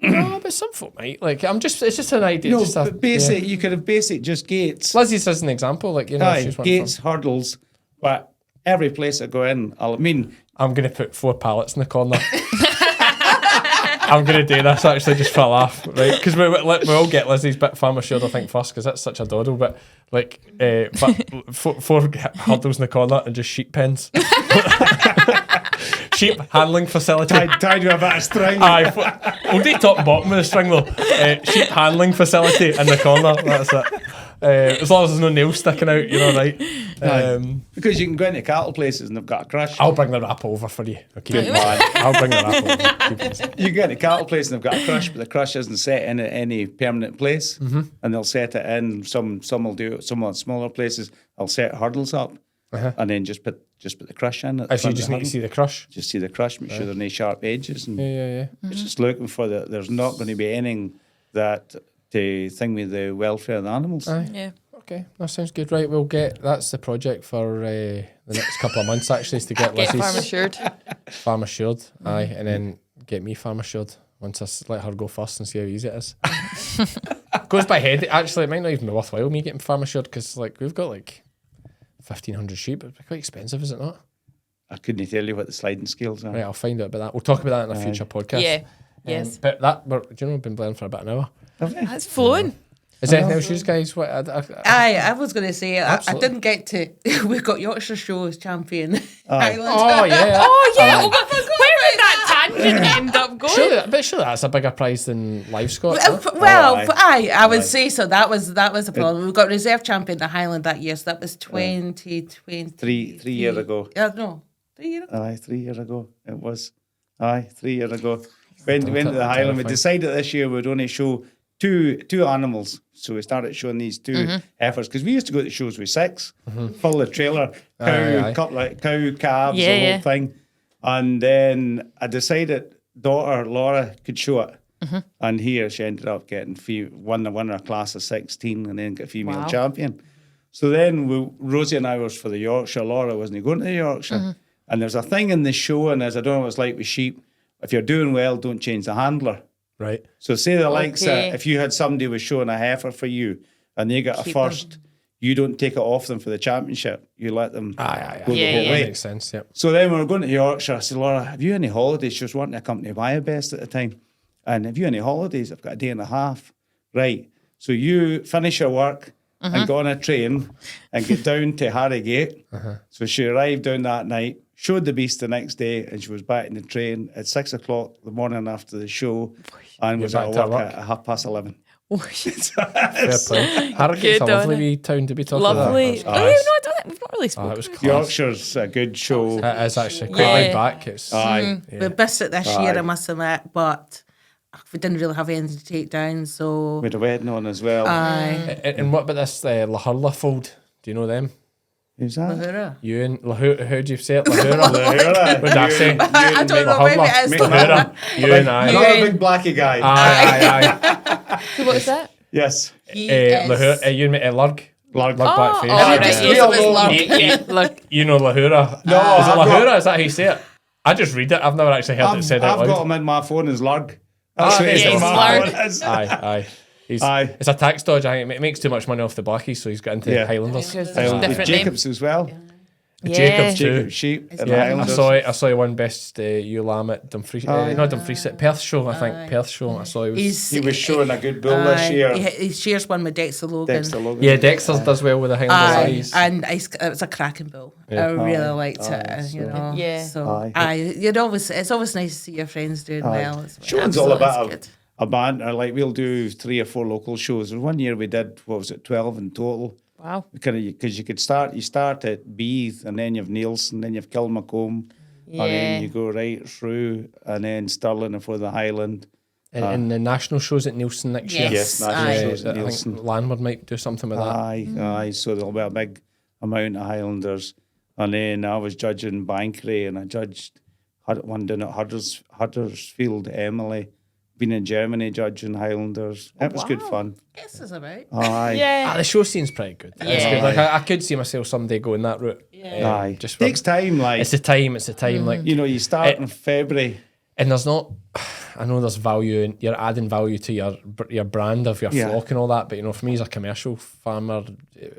No, but some folk might. Like, it's just an idea. No, just but basic. You could have basic just gates. Lizzie's as an example, like, you know, Aye, she's one gates, hurdles. But every place I go in, I'm going to put 4 pallets in the corner. I'm going to do this actually just for a laugh, right? Because we all get Lizzie's bit farm assured, I think, first, because that's such a doddle. But like, but 4 hurdles in the corner and just sheep pens. Sheep handling facility. tied with a bit of string. Aye, we'll do top and bottom with the string though. Sheep handling facility in the corner. That's it. As long as there's no nails sticking out, you know, right? Because you can go into cattle places and they've got a crush. I'll bring the wrap over for you. Okay, I'll bring the wrap over. You can go into cattle place and they've got a crush, but the crush isn't set in at any permanent place, and they'll set it in. Some will do it. Some of the smaller places, I'll set hurdles up, and then just put the crush in. If you just need to see the crush. Just see the crush, make sure there are no sharp edges, and Yeah. it's just looking for there's not going to be anything that to thing with the welfare of the animals. Yeah. Okay, that sounds good. Right, that's the project for the next couple of months actually, is to get Get Lizzie's farm assured. farm assured. Aye, and then get me farm assured once let her go first and see how easy it is. Goes by head. Actually, it might not even be worthwhile me getting farm assured because like we've got like 1,500 sheep. It'd be quite expensive, is it not? I couldn't tell you what the sliding scales are. Right, I'll find out about that. We'll talk about that in a future podcast. Yeah. Yes. But we've been playing for about an hour. That's flowing. Is there anything else you guys? I was going to say, I Absolutely. didn't get to. We got Yorkshire Shows champion. Highland. Oh yeah. Oh yeah. Where did that tangent end up going? Surely that's a bigger prize than livestock. Well, aye. I would say so. That was a problem. We got reserve champion at Highland that year, so that was 2020. 3 years ago. No, 3 years ago. Aye, 3 years ago it was. 3 years ago. Went to the Highland. We decided this year we'd only show two animals. So we started showing these 2 heifers because we used to go to shows with 6, full of trailer, couple of cow calves, the whole thing. And then I decided daughter Laura could show it. And here she ended up getting won the winner class of 16 and then got female champion. So then Rosie and I was for the Yorkshire. Laura wasn't going to the Yorkshire. And there's a thing in the show, and as I don't know what it's like with sheep, if you're doing well, don't change the handler. Right. So say the likes if you had somebody was showing a heifer for you and they got a first, you don't take it off them for the championship. You let them go the whole Yeah. way. Makes sense. Yep. So then we were going to Yorkshire. I said, Laura, have you any holidays? She was wanting a company buy a best at the time. And have you any holidays? I've got a day and a half. Right. So you finish your work and go on a train and get down to Harrogate. So she arrived down that night, showed the beast the next day, and she was back in the train at 6 o'clock the morning after the show and was back at to work at 11:30. Fair play. Harrogate's Good a on lovely it. wee town to be talking Lovely. about. Oh, no, I don't think we've not really spoken. It was class. Yorkshire's a good show. It is actually quite Yeah. laid back. It's Aye. We missed it this year, I must admit, but we didn't really have anything to take down, so. We had a wedding on as well. And what about this Lahurla fold? Do you know them? Who's that? Lahura. Ewan, how do you say it? Lahura? Lahura. What did I say? I don't know, maybe it is Lahura. Ewan, aye. Another big blacky guy. Aye. So what is that? Yes. Lahura, Ewan, Lurg. Lurg. Blackface. right. Just Yeah. use it as love. Yeah, look. You know Lahura? No, Is it I've got- Lahura? Is that how you say it? I just read it. I've never actually heard it said out I've loud. got him in my phone as Lurg. That's what yeah, his it's Lurg. phone is. Aye. Aye. It's a tax dodge. I think it makes too much money off the blackies, so he's got into Yeah. Highlanders. There's With different name. Jacobs as well. Jacob's too. Jacob sheep in the Yeah, Highlanders. I saw he won best ewe lamb at Dumfries, not Dumfries, at Perth show, I think. Perth show. I saw he was. He was showing a good bull this year. He shares one with Dexter Logan. Dexter Logan. Yeah, Dexter does well with the Highlanders eyes. And it was a cracking bull. Yeah. I really liked it, you know. Yeah. So, it's always nice to see your friends doing well. As well. Showing's all Absolutely, about it's good. a banter. Like we'll do 3 or 4 local shows. One year we did, 12 in total. Wow. Because you start at Beath, and then you've Nielsen, then you've Kilmacombe, and then you go right through, and then Stirling and for the Highland. And the national shows at Nielsen next year. Yes, national shows at I Nielsen. think Landward might do something with that. Aye. So there'll be a big amount of Highlanders. And then I was judging Bankery, and I judged one down at Huddersfield, Emily. Been in Germany judging Highlanders. It was good fun. Yes, it's about. Aye. Yeah. The show scene's pretty good. It's good. Like I could see myself someday going that route. Aye. Just Takes time, like. It's the time. Like You know, you start in February. and there's not. I know there's value in you're adding value to your brand of your flock and all that, but you know, for me as a commercial farmer,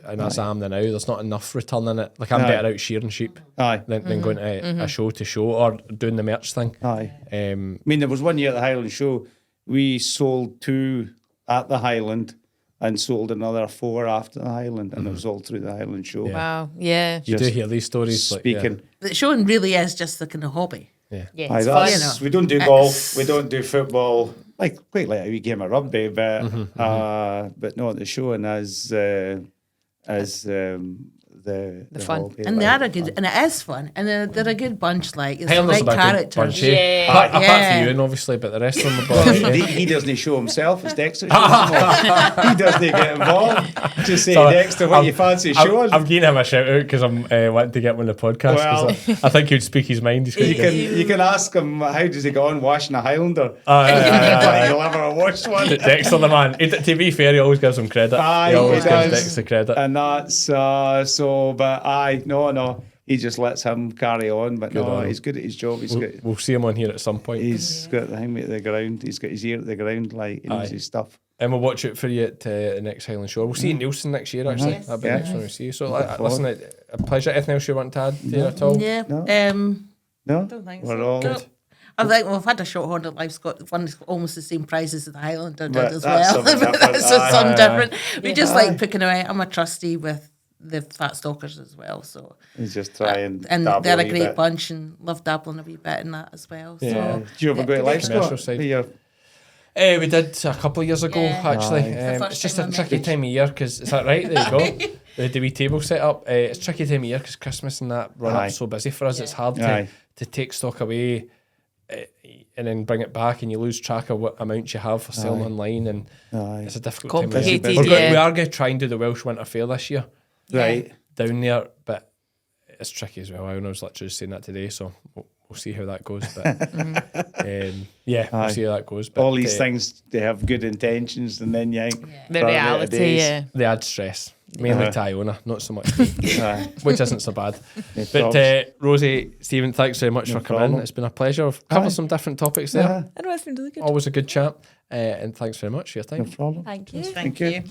and as I am now, there's not enough return in it. Like I'm better out shearing sheep than going to a show or doing the merch thing. Aye. I mean, there was one year at the Highland show, we sold 2 at the Highland and sold another 4 after the Highland, and it was all through the Highland show. Wow. Yeah. You do hear these stories. Speaking. The showing really is just the kind of hobby. Yeah. Aye, It's that's- fun. we don't do golf, we don't do football, quite like a wee game of rugby, but no, the showing as the fun. hobby, And they are a good, and it is fun, and they're a good bunch. Like it's the Highlanders right are a good characters. bunch. Yeah. Apart from you, and obviously, but the rest of them are Well, both. he doesn't show himself, it's Dexter shows him. He doesn't get involved. Just say, Dexter, what you fancy showing? I'm giving him a shout out because I'm wanting to get him on the podcast. 'Cause I think he'd speak his mind. He's You can ask him, how does he go on washing a Highlander? You'll ever watch one. Dexter the man. To be fair, he always gives him credit. Aye, he always he gives does. Dexter credit. And that's but no, he just lets him carry on. But Good no, on him. he's good at his job. We'll see him on here at some point. He's got the thing at the ground. He's got his ear at the ground, like he knows his stuff. And we'll watch it for you at the next Highland show. We'll see you in Nielsen next year, actually. That'll be the next one we see you. So, listen, a pleasure. Anything else you want to add there at all? Yeah. No. Don't think We're so. all No. I think we've had a short-horned livestock, one almost the same price as the Highlander did But as that's well. something different. That's just something Aye. different. We just like picking away. I'm a trustee with the fat stalkers as well, so He's just trying. and dabble they're a wee great bit. bunch and love dabbling a wee bit in that as well. Yeah. So Do you ever go to livestock? Commercial side. With your- We did a couple of years ago, Yeah. actually. The first It's just time a I met tricky you. time of year because is that right? There you go. The wee table set up. It's a tricky time of year because Christmas and that run Aye. up so busy for us. It's hard Aye. to take stock away and then bring it back, and you lose track of what amount you have for selling online, and it's a difficult time of year. Complicated, yeah. We are going to try and do the Welsh Winter Fair this year Right. down there, but it's tricky as well. I was literally just saying that today, so we'll see how that goes. But we'll see how that goes. But All these things, they have good intentions, and then you think The run out of reality, days. yeah. they add stress, mainly to Iona, not so much me, Aye. which isn't so bad. No But probs. Rosie, Stephen, thanks very much for coming in. problem. It's been a pleasure. We've covered some different topics there. Yeah, I know it's been really good. Always a good chat. And thanks very much for your time. no problem. Thank you. thank you. you.